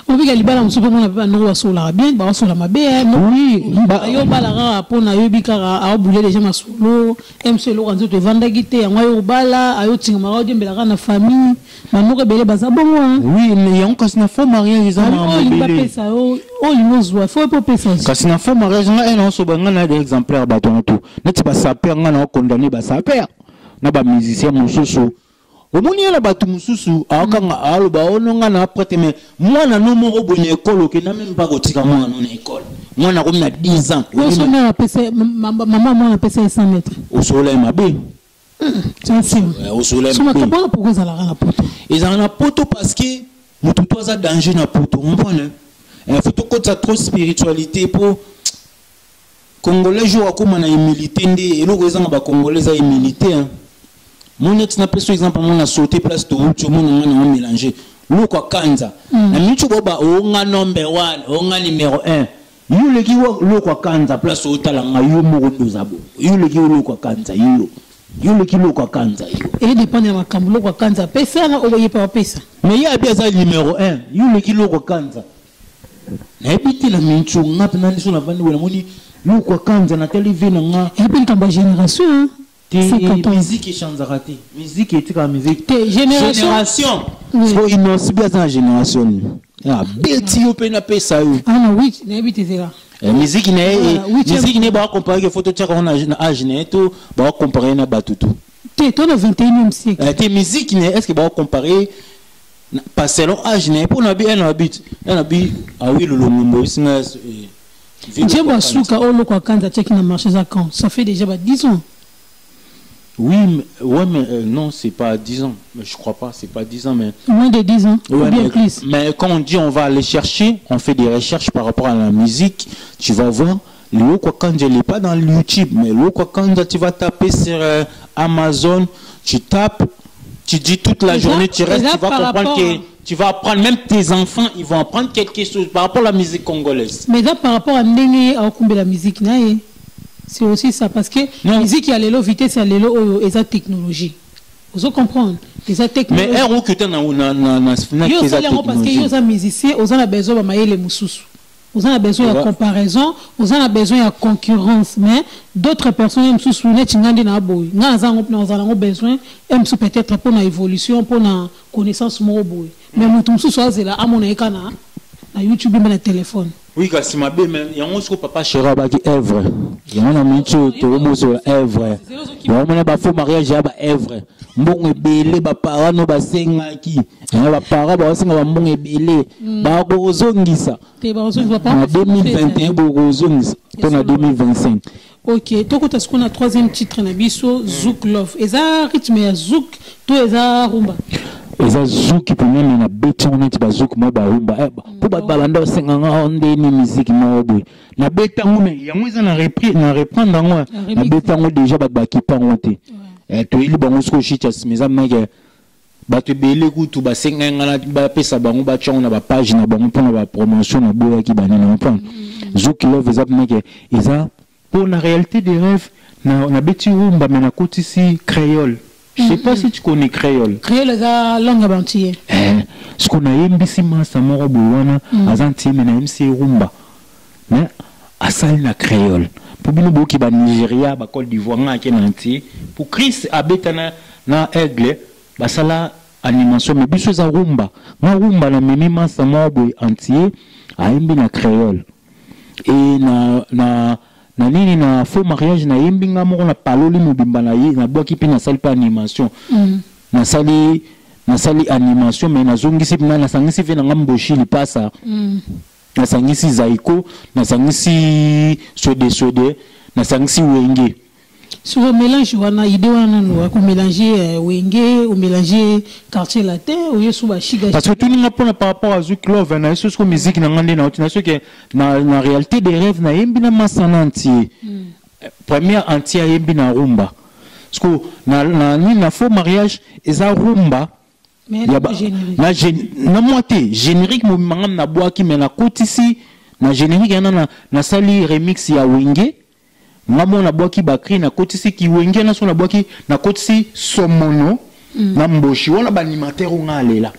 on veut que libala musupe mona ba no wasola bien ba wasola mabe oui ba yo bala ra pona yo bikara a bouler déjà masolo MC lo kanzo te vanda gite ya yo bala ayo tinga ma radio mbela na famille manoko bele baza bongo oui mais yon kasina faux mariage za ma bele o limozwa faut pas pesa kasina faux mariage nga eno so banga na des exemplaires ba ton tout neti ba saper nga na condamner ba saper na ba musicien mususu omoni la batu mususu akanga aloba ononga na prête mais moi na no moko bonne école que na même pas kotika moi na école moi na comme na 10 ans maman moi na pesa 100 mètres au soleil mabe au soleil mabe pourquoi ça la poto ils en a poto parce que mutu toza danger na poto on comprend il faut que ça trop spiritualité pour congolais jour comme na humilité ndé et le raison ba congolais a humilité hein. Mon ex n'a pas par exemple on a sauté place de route mon on a mélangé loko kanza na mitu boba onga number 1 onga numéro 1 yule ki loko kanza place otala nga yo mokondo zabo yule ki loko kanza yule ki loko kanza yo et dépend de makambo loko kanza pesa na oboye pa pesa mais ya bien ça numéro 1 yule ki loko kanza na ebiti la mitu ngap na niso na vandi wala moni loko kanza na télévision nga et puis quand génération musique et chanzarati musique et tika musique génération so innocent bien dans génération ah beti yo pe na pesa yo ah oui na ebiti zela musique ne ba comparer que photo tchaka on a âge ne to ba comparer na batutu te to le 21e siècle te musique ne est-ce que ba comparer parce que l'âge ne pour na bien habite ah oui le lombo singa Djeba Souka Olo kwa kanza check na marché za quand ça fait déjà 10 ans. Oui, mais non, c'est pas 10 ans. Mais je crois pas, c'est pas 10 ans, mais... Moins de 10 ans, ouais, bien plus. Mais quand on dit on va aller chercher, on fait des recherches par rapport à la musique, tu vas voir, le Kwakanja, il n'est pas dans le YouTube, mais le Kwakanja, tu vas taper sur Amazon, tu tapes, tu dis toute la journée, tu restes, tu vas comprendre que... Tu vas apprendre, même tes enfants, ils vont apprendre quelque chose par rapport à la musique congolaise. Mais là, par rapport à la musique, c'est aussi ça, parce que la musique, il y a l'élo vitesse, il y a l'élo et la technologie. Vous comprenez? Les technologies. Mais est-ce que tu as parce que les musiciens, ils ont besoin de les moussous. Vous avez besoin de comparaison, vous avez besoin de concurrence, mais d'autres personnes ont besoin peut-être pour l'évolution, pour la connaissance. Mais nous sommes là, à mon écran, na YouTube, na téléphone. Oui, quand c'est ma belle, mais il y a un autre papa chéri qui est œuvre. Il y a un ami qui est œuvre. Il y a un faux mariage qui est œuvre. Bon et belé, ba parents no ba senga ki. Ba parents ba senga ba bon et belé. Ba kozongisa. Te ba kozongisa pas. En 2021 ba kozongisa. Pour en 2025. Ok, toko ta ce qu'on a troisième titre na biso Zouk Love. Eza rythme ya Zouk, to eza rumba. Eza Zouk pour même na beti on est ba Zouk mo ba rumba. Pour ba balanda senga onde ni musique mo boy. Na beta ngo mais yango eza na reprendre ngo. Na beta ngo déjà ba kipa ngote. To ili bango sko chicha meza mage bato belé kutu ba senga ngala ba pesa bango ba tchonga na ba page na bango pour ba promotion na boya ki banana on prend. Zouk Love eza mage eza pour la réalité des rêves na beti rumba mais na kotisi créole. Je sais pas si tu connais créole. Créole la langue bantier. Ce qu'on a mbisi masa moro bowana azanti mais na MC rumba. Mais asali na créole. Pour bino boki ba Nigeria ba Côte d'Ivoire ngaki nanti pour Chris abetana na aigle basala animation mais biso za rumba na rumba na mimi masa moro boy entier aimbi na créole et na nini na faux mariage na yembi nga moko na paloli mobimba na ye na boki pe na sali pa animation na sali animation mais na zongisi na sangisi ve na ngamboshi lipasa na sangisi zaiko na sangisi sode na sangisi wenge sur le mélange wana idée wana no ko mélanger wenge ou mélanger quartier latin ou yesu ba chiga parce que tout ni par rapport à Zouk Love na ce que musique na ngande na otina ce que na réalité des rêves na yembi na masana entier première entier yembi na rumba parce que na faux mariage eza rumba mais na moitié générique mo mangam na boaki mais na kotisi na générique na sali remix ya wenge ngamo na boaki bakri na kotisi ki wenge na so na boaki na kotisi somono na mboshi wana ba animateur nga lela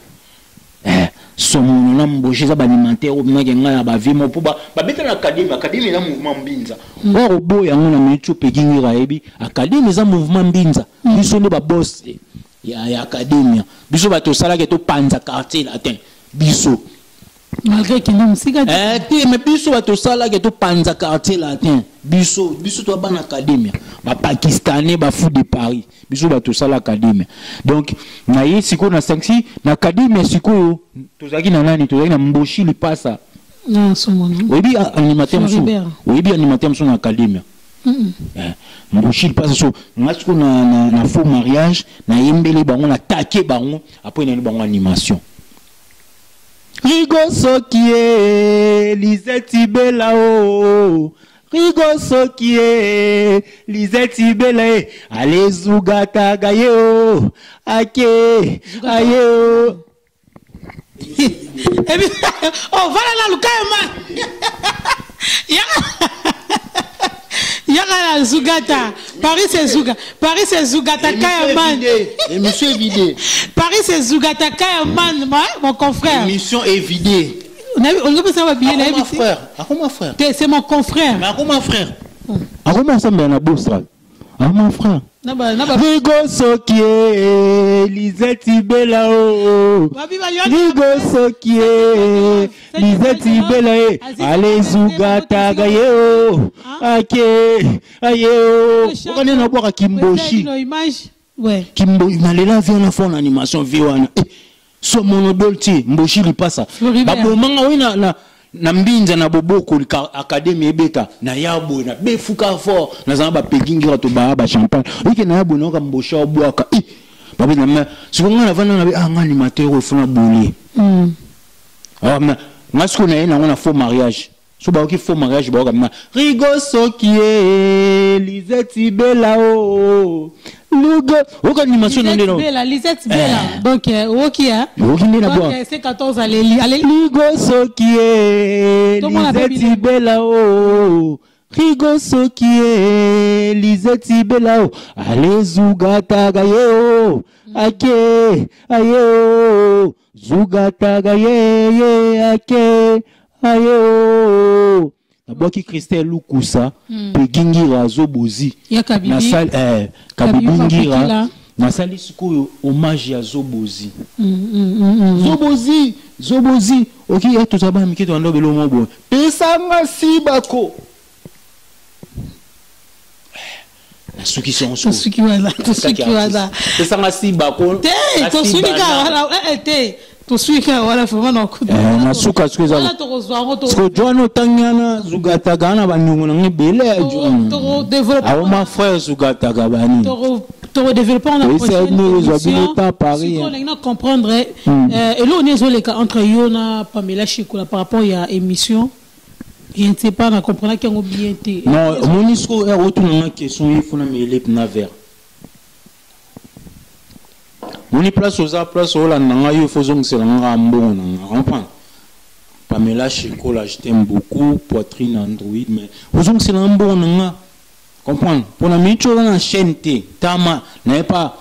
somono na mboshi za ba animateur ngake nga ba vimo po ba beta na académie na mouvement mbinza oro boya ngona mechu pekingi raebi académie za mouvement mbinza biso ne ba boss ya académie biso ba to sala ke to panza quartier latin biso malgré que non musique mais biso ba to sala ke to panza quartier latin biso to ba na académie ba pakistanais ba fou de Paris biso ba to sala académie donc na yi siko na sanksi na académie siko to zaki na nani to zaki na Mboshi Lipasa non son mon oui bien animateur na académie Mboshi Lipasa so ngasiko na faux mariage na yembele bango na taquer bango après na bango animation Rigo Sokie, Lisette Belao. Rigo Sokie, Lisette Belao. Allez, Zougata Gayo. Ake, ayo. Oh, voilà là, le Kayama. Yaka Zougata. Paris c'est Zougata. Paris c'est Zougata Kayaman. L'émission est vidée. Paris c'est Zougata Kayaman, mon confrère. L'émission est vidée. On peut savoir bien. Mon frère. Mon frère. C'est mon confrère. Mais mon frère. Comment ça me beau ça? Mon frère. Rigo Sokie, Lisette Belao. Rigo Sokie, Lisette Belao. Allez, Zougata Gayo. Ake, ayo. On est là pour Kimboshi. Ouais. Kimboshi, Malela vient la faire en animation viwana. So monodolti, Mboshi Lipasa. Babo manga wina na mbinza na boboko académie ebeta na yabo na befuka fort na zamba pegingira to ba champagne ike na yabo noka mbosha obwaka babi na ma sikonga na vana na animateur ofuna boli mais ngasko na yena ngona faux mariage so ba ki faux mariage ba ka Rigo Sokie Lisette Belao Lugo aucune animation non non Lisette Bella donc okia c'est 14 allez Lugo Sokie Lisette Belao Rigo Sokie Lisette Belao allez Zougata Gayo ake ayo Zougata gaye ake ayo Naboki Christelle Lukusa pegingira zobozi na salle kabibingira na salle sikoyo hommage ya zobozi zobozi oki eto zaba mikito ando belo mobo pesanga sibako na suki son so suki wala pesanga sibako to suki ka wala to suika wala fuma na kudu na suka suka wala to rozwa to ko jono tangana Zougata gana banungu na bele to développer ah mon frère Zougata gabani to développer on a prochaine Paris on a comprendre et là on est les cas entre Yona Pamela Chikola par rapport à émission je ne sais pas na comprendre qu'il y a bien été non monisco est retourné na question il faut na mêler na vers on y place aux places où la nanga yo faisons c'est la nanga mbona comprends Pamela Chikola je t'aime beaucoup poitrine Android mais faisons c'est la mbona comprends pour la micho na chaîne T tama n'est pas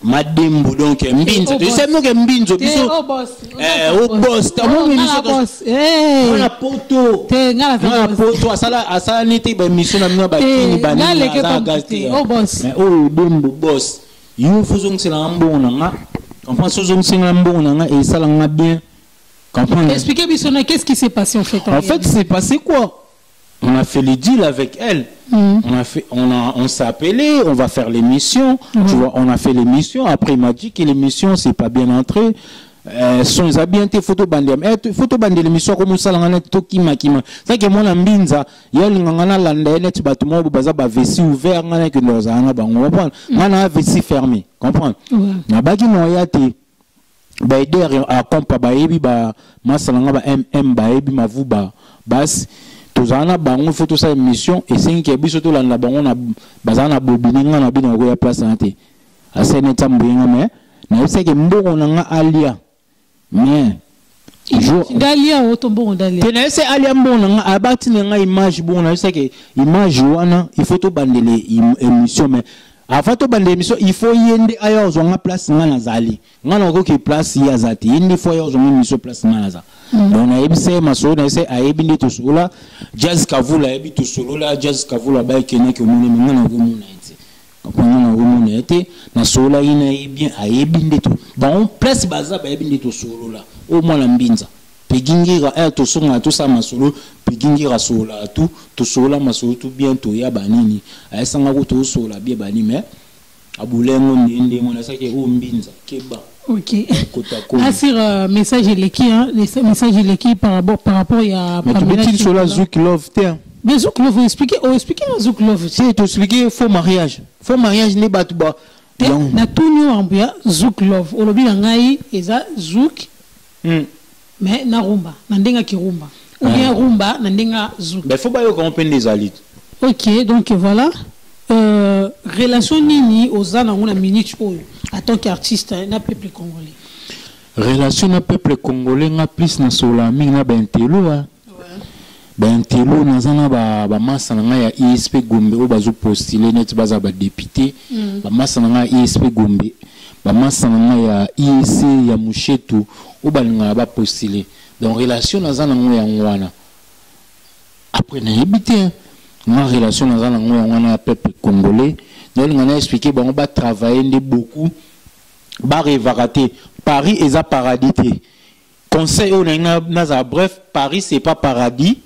madembo donc mbinzo tu sais que mbinzo biso au boss tamo mbinzo na poto na poto asala niti ba mission na mwa ba kini ba ni au boss oh dembo boss il faut que c'est la mbona comprends c'est la mbona et ça la bien comprends expliquez-moi qu'est-ce qui s'est passé en fait c'est passé quoi on a fait le deal avec elle on s'est appelé on va faire l'émission tu vois on a fait l'émission après il m'a dit que l'émission c'est pas bien entré son ils a bien été photo bandé l'émission comme ça la net to kima ça que mon ambinza yali ngana landa net batumo baza ba vessie ouvert ngana que nous ana bango comprendre ngana vessie fermé comprendre na baki no yate ba aider à compa ba yebi ba masalanga ba ba yebi mavuba bas tozana bango photo sa émission et c'est que biso to landa bango na bazana bobini ngana bino ko ya place santé asene tambinga mais na c'est que mbongo nga alia mais dalia otombo dalia tena c'est alia mbongo nga abati nga image bon na c'est que image wana il faut to bandele émission mais avant to bandele émission il faut yende aya ozonga place nga nazali nga na ko ki place ya zati indi faut ya ozonga émission place nga naza donc na ebise maso na ese ayebi ndi to sola jazz kavula ayebi to solola jazz kavula ba kene ke mona nga na ko mona ite kapona na mona ite na sola ina bien ayebi ndi to bon place baza ba yebi ndi to solola au moins la mbinza pegingira to songa to sa masolo pegingira sola to sola masolo tout bien to ya banini ayesanga ko to sola bien bani mais abulengo ndende mona sake o mbinza keba. Ok. Assir message l'équipe hein, les messages l'équipe par rapport à mais tu veux sur la Zouk Love terre. Mais Zouk Love expliquer la Zouk Love. C'est tu expliquer faux mariage n'est pas tout bas. Na tout nous ambia Zouk Love. Olobi ngai eza Zouk. Mais na rumba, na ndenga ki rumba. Ou bien rumba na ndenga Zouk. Ben faut pas yo comprendre les alites. OK, donc voilà. Relation nini ozana ngona minute oyo en tant qu'artiste na peuple congolais. Relation na peuple congolais nga plus na sola mingi na bentelo hein. Bentelo na zana ba massa na ya ISP Gombe o bazo postuler net baza ba député ba massa na ISP Gombe ba massa na ya IEC ya Mushetu o balinga ba postuler. Donc relation na zana ngoya ngwana. Après na habité ma relation na zana ngoya ngwana peuple congolais. Donc on a expliqué bon on va travailler beaucoup ba revarater Paris est un paradis. Conseil on a bref Paris c'est pas paradis.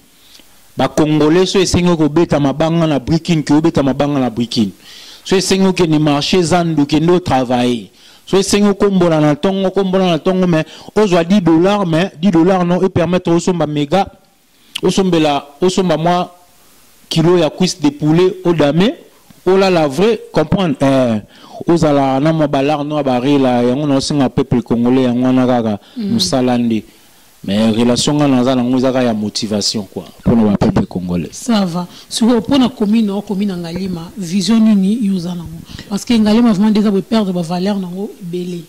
Ba Congolais so esengo ko beta mabanga na brikin ko beta mabanga na brikin. So esengo ke ni marché zandu ke ndo travailler. So esengo kombola na tongo mais ozwa $10 mais $10 non et permettre au somba méga au somba moi kilo ya cuisse de poulet au dame au la vrai comprendre aux ala na mo balar no barila yango no singa peuple congolais yango na kaka musalande. Mais relation na za nango zaka ya motivation quoi pour le peuple congolais. Ça va. Sur pour la commune Ngalima, vision nini yuza nango. Parce que Ngalima vraiment déjà peut perdre ba valeur nango belé.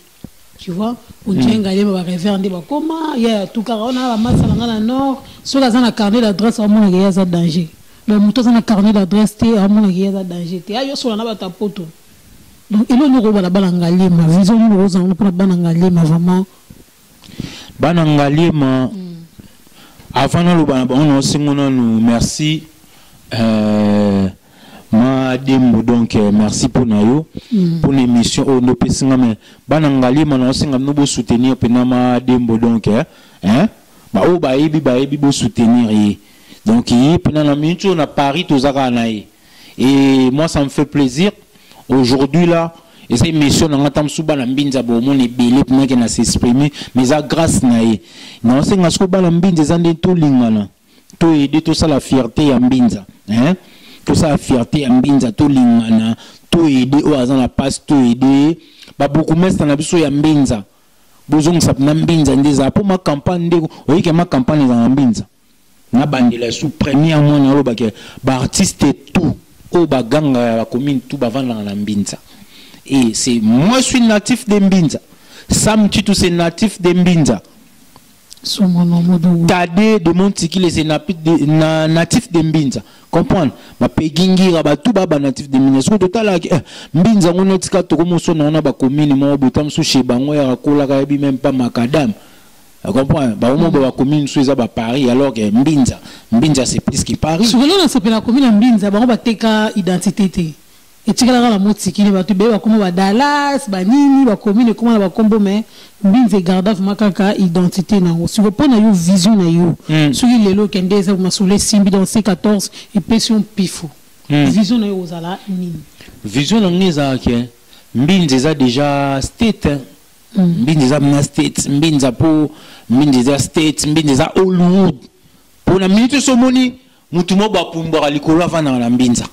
Tu vois? On dit Ngalima va revernder ba comment il y a tout car on a la masse na nord, sur la zone carnet d'adresse à mon ya za danger. Le mouton na carnet d'adresse té à mon ya za danger. Té ayo sur na ba tapoto. Donc il nous roba la bala Ngalima, vision nous roza on pour ba Ngalima vraiment. Banangalima avant le on a nous merci Madembo donc merci pour nayo pour l'émission au no pesinga mais banangalima na singa no soutenir pena Madembo donc hein ba o ba ebi bo soutenir donc pena na minute on a Paris tozaka naé et moi ça me fait plaisir aujourd'hui là. Et cette mission dans l'entame sous balambinza bon mon est belé pour moi qui n'a s'exprimer mais à grâce naïe non c'est nga sous balambinza zande tout lingana tout aider tout ça la fierté ambinza hein tout ça la fierté ambinza tout lingana tout aider au azan la passe tout aider ba beaucoup mais dans la biso ya mbinza bozong sap na mbinza ndeza pour ma campagne ndeko oui que ma campagne dans mbinza na bandela sous première moi na lo ba ke ba artiste tout au ba ganga la commune tout ba vendre na mbinza. Et c'est moi je suis natif de Mbinza. Sam Titu c'est natif de Mbinza. Tade de Montikile c'est natif de Mbinza. Comprendre? Ma pegingi rabatu baba natif de Mbinza. Sur total Mbinza on a tika to comme son on a ba commune mo botam sou chez bango ya kola ka bi même pas macadam. Comprendre? Ba mo ba commune sou ba Paris alors que Mbinza c'est plus que Paris. Sur là c'est la commune Mbinza ba ba teka identité. Et tu regardes la moti qui va te béba comme va Dallas, Banini, va commune comment va combo mais Mbinza garda makaka identité na o. Si vous prenez une vision na yo, sur les lots qui ndeza ma soule simbi dans C14 et pression pifo. Vision na yo zala nini. Vision na ngeza ke Mbinza déjà state. Mbinza na state, Mbinza state, Mbinza Hollywood. Pour la minute somoni mutu mo ba pumbara likolo avana na Mbinza.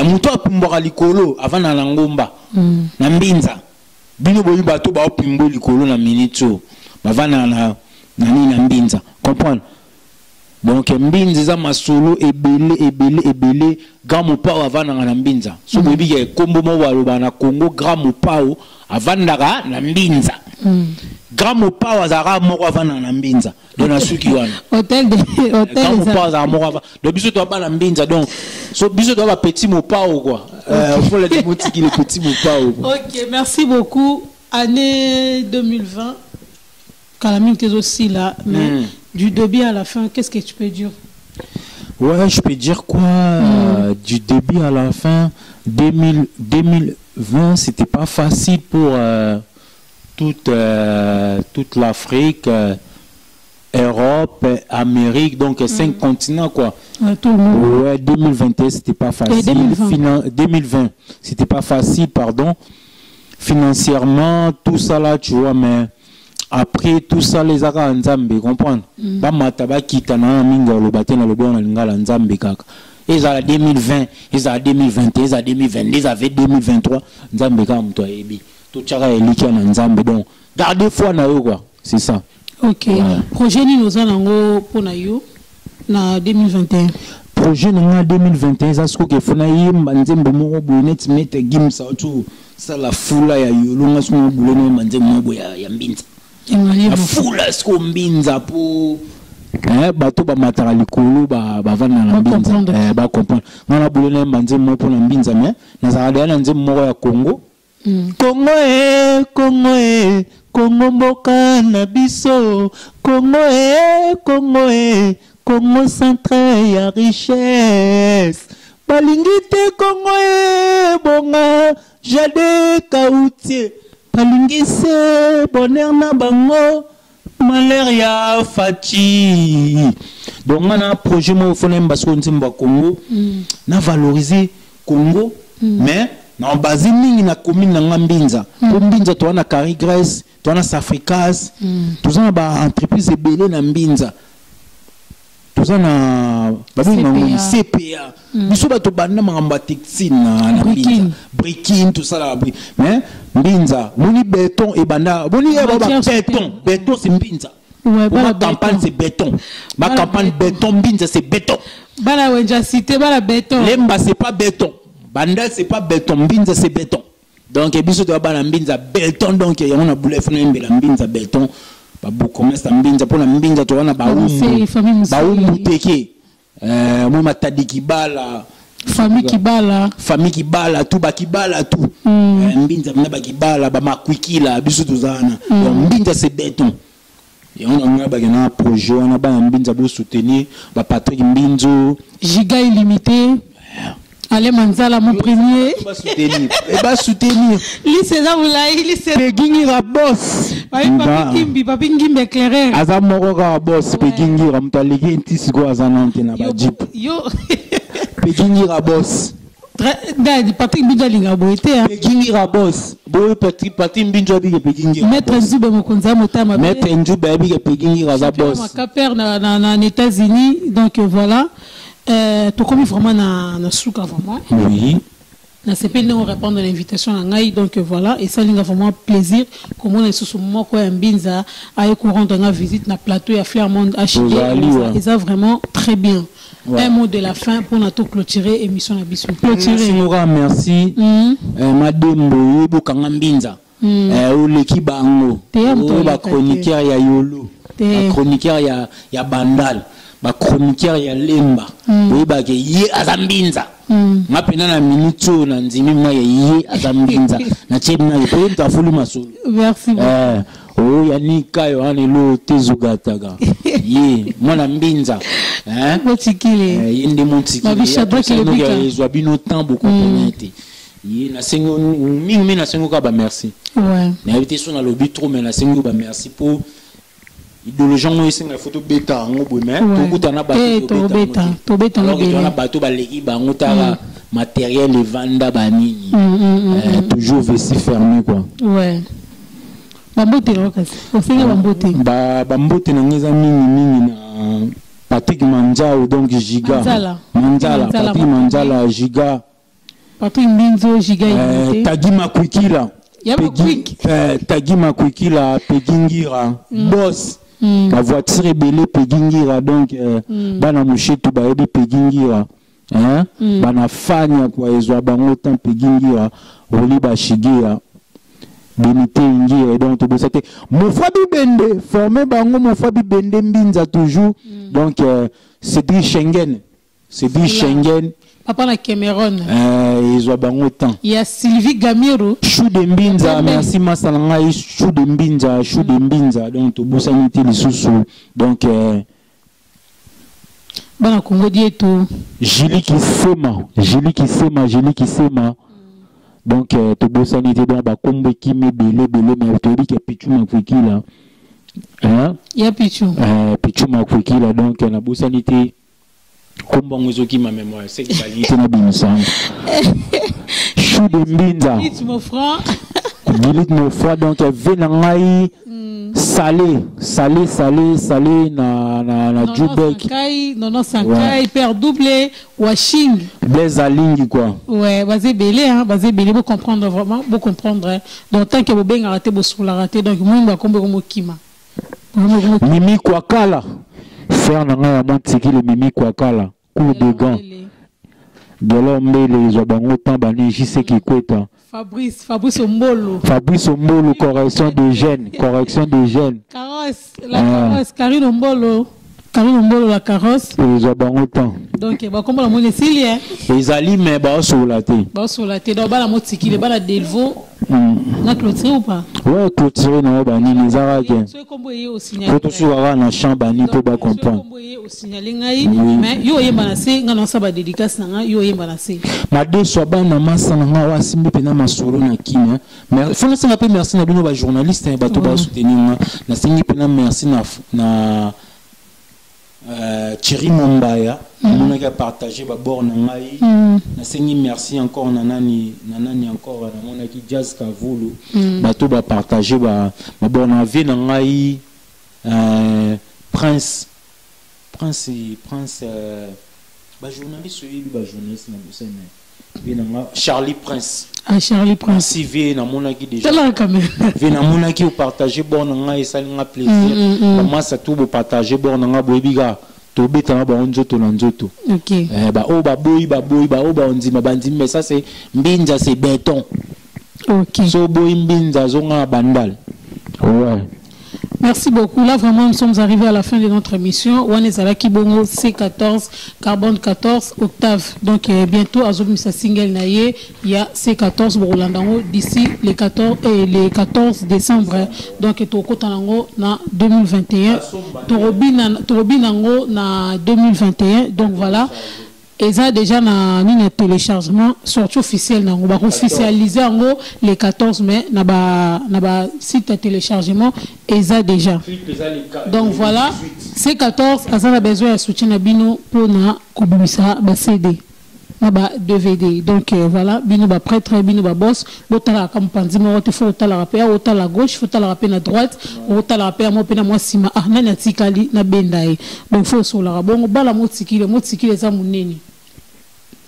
Mutu apumbara likolo avana na ngomba na Mbinza. Bino boyi bato ba opimbo likolo na minute bavana na nani na Mbinza. Comprendre? Donc Mbinza masolo ebele grand mopao avana na Mbinza. So boyi ke kombo mo waloba na Congo grand mopao avandaka na Mbinza. Grand mopao azara moko avana na Mbinza. Donc na suki wana. Hôtel grand mopao azara moko avana. Donc biso to ba na Mbinza donc so biso to ba petit mopao quoi. Faut le démontrer qu'il est petit mopao. OK, merci beaucoup. Année 2020 Calamine t'es aussi là mais du début à la fin, qu'est-ce que tu peux dire? Ouais, je peux dire quoi du début à la fin 2020, c'était pas facile pour toute l'Afrique. Europe, Amérique, donc 5 continents quoi. Ouais, 2021 c'était pas facile. 2020 c'était pas facile, pardon. Financièrement, tout ça là, tu vois, mais après tout ça, les aras Nzambe, comprendre. Ba mataba kitana minga le batin le bon ngala Nzambe kaka. Ils ont 2020, ils ont 2021, ils ont 2022, ils avaient 2023. Nzambe kam toi ebi. Tout chara eliki na Nzambe donc gardez foi na yo quoi. C'est ça. OK. Ouais. Projet ni nous en pour na yo na 2021. Projet na 2021 ça ce que fona yimba Nzambe mo bonet mete gimsa tu ça la foula ya yolo ngaso mo bulene manze mo ya mbinza. La foula ce ko mbinza pour bato ba matara likolo ba vana na mbinza ba comprendre. Na bulene manze mo pour na mbinza mais na za na nze mo ya Congo. Congo mboka na biso Congo centre ya richesse balingi te Congo bonga jade kaoutier balingi se bonheur na bango malheur ya fati donc mana projet mo fona mbaso nzimba Congo na valoriser Congo mais na base mingi na commune na Mbinza pour Mbinza to na Carigres to na Safricas to na ba entreprise ebele na Mbinza to na ba binga CPA biso ba to banda mangamba textile na Mbinza breaking tout ça là mais Mbinza boni béton et banda boni ba béton c'est Mbinza ma campagne c'est béton ma campagne béton Mbinza c'est béton bala wenja cité bala béton lemba c'est pas béton Banda c'est pas béton, Mbinza c'est béton. Donc biso to ba na Mbinza béton donc y a on a boule fona mbela Mbinza béton. Ba bu commerce Mbinza pour na Mbinza to wana ba umu teke. Moi matadi kibala famille kibala tout ba kibala tout. Mbinza na ba kibala ba makwikila biso to zana. Donc Mbinza c'est béton. Et on a un projet, on a un Mbinza pour soutenir ba Patrick Mbinzo, Giga illimité. Allez Manzala mon premier. Et va soutenir. Lycée Zamoulaï, lycée. Pegingi la boss. Papi Ngimbe éclaireur. Aza moroga boss Pegingi ramtaligi ntisi go azanante na ba jeep. Yo. Pegingi la boss. Patrick Mbinja boité. Pegingi la boss. Boy Patrick Mbinja bi Pegingi. Maître Nzube mokonza motama. Maître Nzube bi Pegingi la boss. Ma caper na États-Unis donc voilà. Tu commis vraiment na souka vraiment. Oui. Na CP nous répondre à l'invitation à Ngai donc voilà et ça nous a vraiment plaisir comme on est sous ce moment quoi Mbinza à courant dans la visite na plateau à Flairmont HD et ça vraiment très bien. Ouais. Un mot de la fin pour nous clôturer émission na biso. Clôturer. Merci. Madame Boye Bokanga Mbinza. Ou l'équipe bango. Ou ba chroniqueur ya Yolo. Ba chroniqueur ya Bandal. Ba chroniqueur ya Lemba. Oui ba ke ye azambinza. Ma pena na minute na nzimi ma ye azambinza. Na chebna ko to afulu masolo. Merci beaucoup. Oh yanika yo anelo tezugataga. Ye mwana mbinza. Hein? Motikile. Yende motikile. Ma bishadra ki lebika. Ya zwabino temps beaucoup connaître. Ye na sengo mingi na sengo ka ba merci. Ouais. Na éviter son na lobby trop mais na sengo ba merci pour idéologie mo isinga photo beta ngo boumé to kutana ba to beta no beta na bato ba leki ba ngotara matériel et vanda ba nini toujours vessie fermé quoi. Ouais. Bambote na kasi osenga bambote bambote na ngeza mingi na Patrick Manjao donc Giga Manjala Patrick Manjala Giga Patrick Mbinzo Giga Tagima Kwikila Tagima Kwikila Pegingira boss la voiture est belle Pegingira donc bana mushitu ba ebi Pegingira hein bana fanya kwa ezwa bango temps Pegingira oli ba shigira Benité Ingi et donc tout ça mon Fabi Bende formé bango mon Fabi Bende Mbinza toujours donc Cédric Schengen papa na Cameroun ils ont bango temps il y a Sylvie Gamiro Chou de Mbinza merci masalanga Chou de Mbinza donc tout ça n'était les sous donc bana Congo dieto Julie Kisema donc to bosanité donc ba kombe ki me belé mais to bi ke pichu makwiki là hein ya Pichou. Pichou Makwekila, donc na bosanité. Comme on qui ma mémoire, c'est que ça n'a pas chou de mbinza. Dites mon frère. Dites mon frère, donc venangai salé na Djoubek. Non, Sankai, père doublé, washing. Blaise Alingi quoi. Ouais, basé belé, hein, basé belé, vous comprendre vraiment, vous comprendre. Donc tant que vous bien raté, vous sur la raté, donc moi, je vais comme kima. Mimi Kwakala. Faire nanga montiki le Mimi Kwakala. Coup de gants. Gelombe les obango tambani jise ki kweta. Fabrice Ombolo. Fabrice Ombolo, correction de gènes. Carrosse, la carrosse, Karine Ombolo. Karine Ombolo, la carrosse. Les obango temps. Donc, comment la monnaie c'est lié? Les alliés, mais sur la tête. Sur la tête, donc, la motiki, les balles d'Elvo. Na clôturé ou pas? Ouais, clôturé, non, bani, les aragues. Faut tout sur la chambre, bani, pour pas comprendre. Mais yo yé banasé, nga non ça va dédicace nga yo yé banasé. Ma deux soit ban na massa nga wa simbi pena masolo na kina. Mais faut ça m'appeler merci na bino ba journaliste et ba to ba soutenir na singi pena merci na Thierry Mombaya, on a partagé ba borne ngai. Na singi merci encore nanani encore na mon aki Jazz Kavulu. Ba to ba partager ba borne vie na ngai Prince journaliste Charlie Prince. Charlie Prince. Si vient na monaki déjà. Vient na monaki ou partager bon nga et ça nga plaisir. Comment ça tout partager bon nga boebiga. To beta ba onzoto na nzoto. OK. Ba boy onzima bandi mais ça c'est mbinja c'est béton. OK. So boy mbinja zonga bandal. Ouais. Merci beaucoup. Là, vraiment, nous sommes arrivés à la fin de notre émission. Wanezala Kibongo C14, Carbone 14, Octave. Donc, bientôt, à Zomisa Single Naye, il y a C14 Borolandango d'ici les 14 décembre. Donc, Toko Tanango na 2021. Torobinango na 2021. Donc, voilà. Et ça déjà na un téléchargement sorti officiel on va officialiser en gros les 14 mai na ba site de téléchargement et ça déjà. Donc voilà, ces 14 ça a besoin de soutien na bino pour na kobimisa ba CD na ba DVD. Donc voilà, bino ba prêtre bino ba boss, botala kampanzi mo te faut tala rapper au la gauche, faut tala rapper na droite, au tala rapper mo pena mo sima ah na tikali na bendaye. Donc faut sur la bongo bala mo tikile za muneni.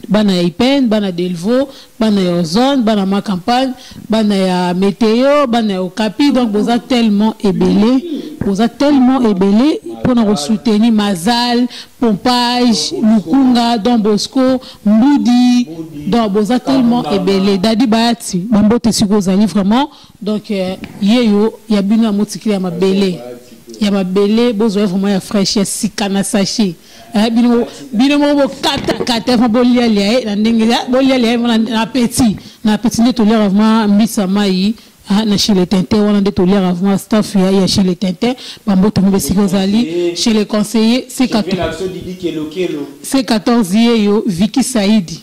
Bana ya Ipen, bana Delvo, bana ya Ozone, bana ma campagne, bana ya Météo, bana ya Okapi. Donc vous êtes tellement ébélé pour nous soutenir Mazal, Pompage, Lukunga, Don Bosco, Mboudi. Donc vous êtes tellement ébélé. Dadi Baati, Bambo Tessigozali vraiment. Donc yeyo, ya bino ya motikili ya mabélé. Ya mabélé, besoin vraiment ya fraîcheur, sikana sachet. Bino mo kata fa bolia na ndenge bolia na petit ne to lire vraiment mbisa mai na chez les tintés on a to lire vraiment staff ya chez les tintés bambo to besigozali chez les conseillers C14 yeyo Vicky Saidi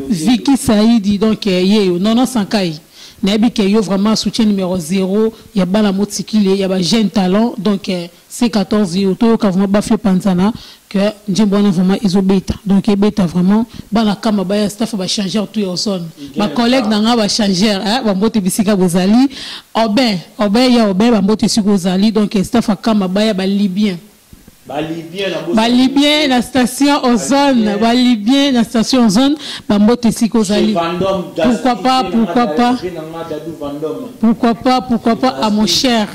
Vicky Saidi donc yeyo non Sankai Nabi que yo vraiment soutien numéro 0 ya bala motikile ya ba jeune talent donc C14 yo to ka vraiment bafle panzana que njembona vraiment izobeta donc ebeta vraiment bala kama ba ya staff ba changer tout en zone ba collègue nanga ba changer ba mbote bisika bozali Obin ya ba mbote bisika bozali donc staff kama ba ya ba libyen Balibien la station Ozone, Balibien la station Ozone, Bambote Sikozali. Pourquoi pas à mon cher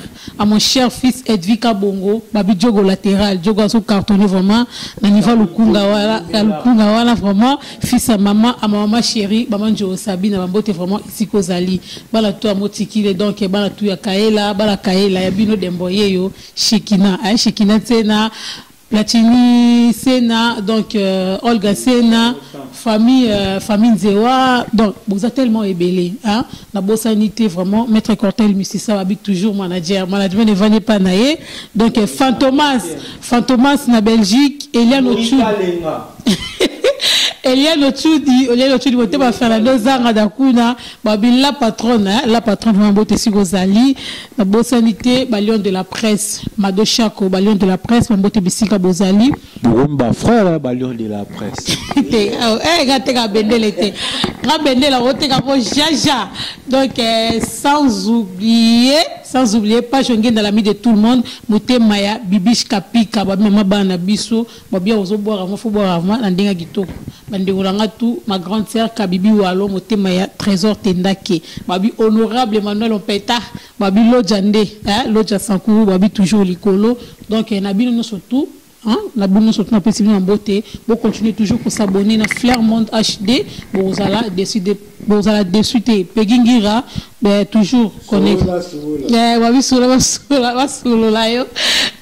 fils Edvika Bongo, Babi Djogo latéral, Djogo a son cartonné vraiment, na niveau Lukunga wala vraiment, fils à maman chérie, maman Djogo Sabine, Bambote vraiment Sikozali. Bala tout à motikile donc bala tout ya Kaela, ya bino demboye yo, Shekina Tsena. Platini Sena, donc Olga Sena, famille Nzewa, donc vous êtes tellement ébélé, hein? La bossanité vraiment, Maître Cortel Mississa habite toujours management ne venait pas naïe, donc Fantomas na Belgique, Eliane Ochoud. Eliane Ochudi, bote ba Fernando Zanga Dakuna, babi la patronne vraiment bote si Gozali, na bosanité, balion de la presse, Mado Chako, balion de la presse, bote bisika Bozali. Burumba frère, balion de la presse. Gâté Bendel était. Grand Bendel la rote Gabo Jaja. Donc, sans oublier, pas jonguer dans l'ami de tout le monde, Moté Maya, Bibish Kapika, Maman Bana Bisso, Babia Ozo boire avant, faut boire avant, Landenga Gito. Bandegolanga tout, ma grande sœur Kabibi Walo, Moté Maya, Trésor Tendake. Babi honorable Emmanuel Ompeta, Babi Lodjande, Lodja Sankou, Babi toujours Likolo. Donc, Nabi nous surtout. La bonne sortie en beauté, vous continuez toujours pour s'abonner à Flair Monde HD, vous allez décider, vous allez décider, Pegingira, toujours connecté.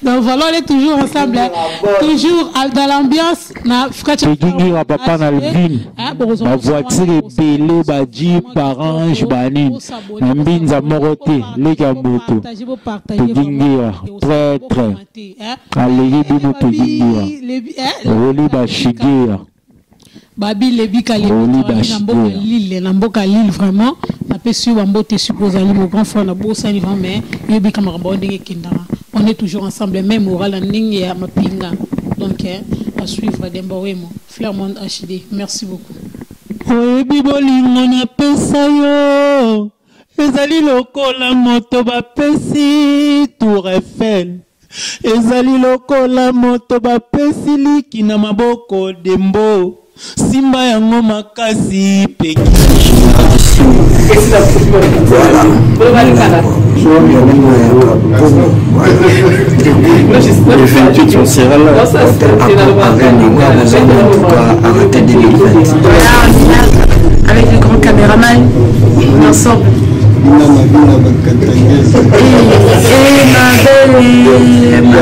Donc voilà, on est toujours ensemble, toujours dans l'ambiance. Pegingira, papa dans le ville, ma voiture est belle, badji, parange, banin, Mbinza Moroté, les Gamoto, Pegingira, très très, allez, Oli Bashigira. Babi Lebi Lille, Namboka Lille vraiment. Na pesu Bambote suppose aller mon grand frère na bossa ni vraiment mais yebi kamara ndenge kindara. On est toujours ensemble même moral ndenge ya mapinga. Donc à suivre Dembowemo, Flair Monde HD. Merci beaucoup. Oyebi bolingo na pesa yo. Ezali lokola moto ba pesi Tour Eiffel. Ezali lokola moto bapesi liki na maboko Dembo simba yango makasi peki. Le 28 on sera là arrêter 2020 avec le grand caméraman ensemble. Et ma belle, ma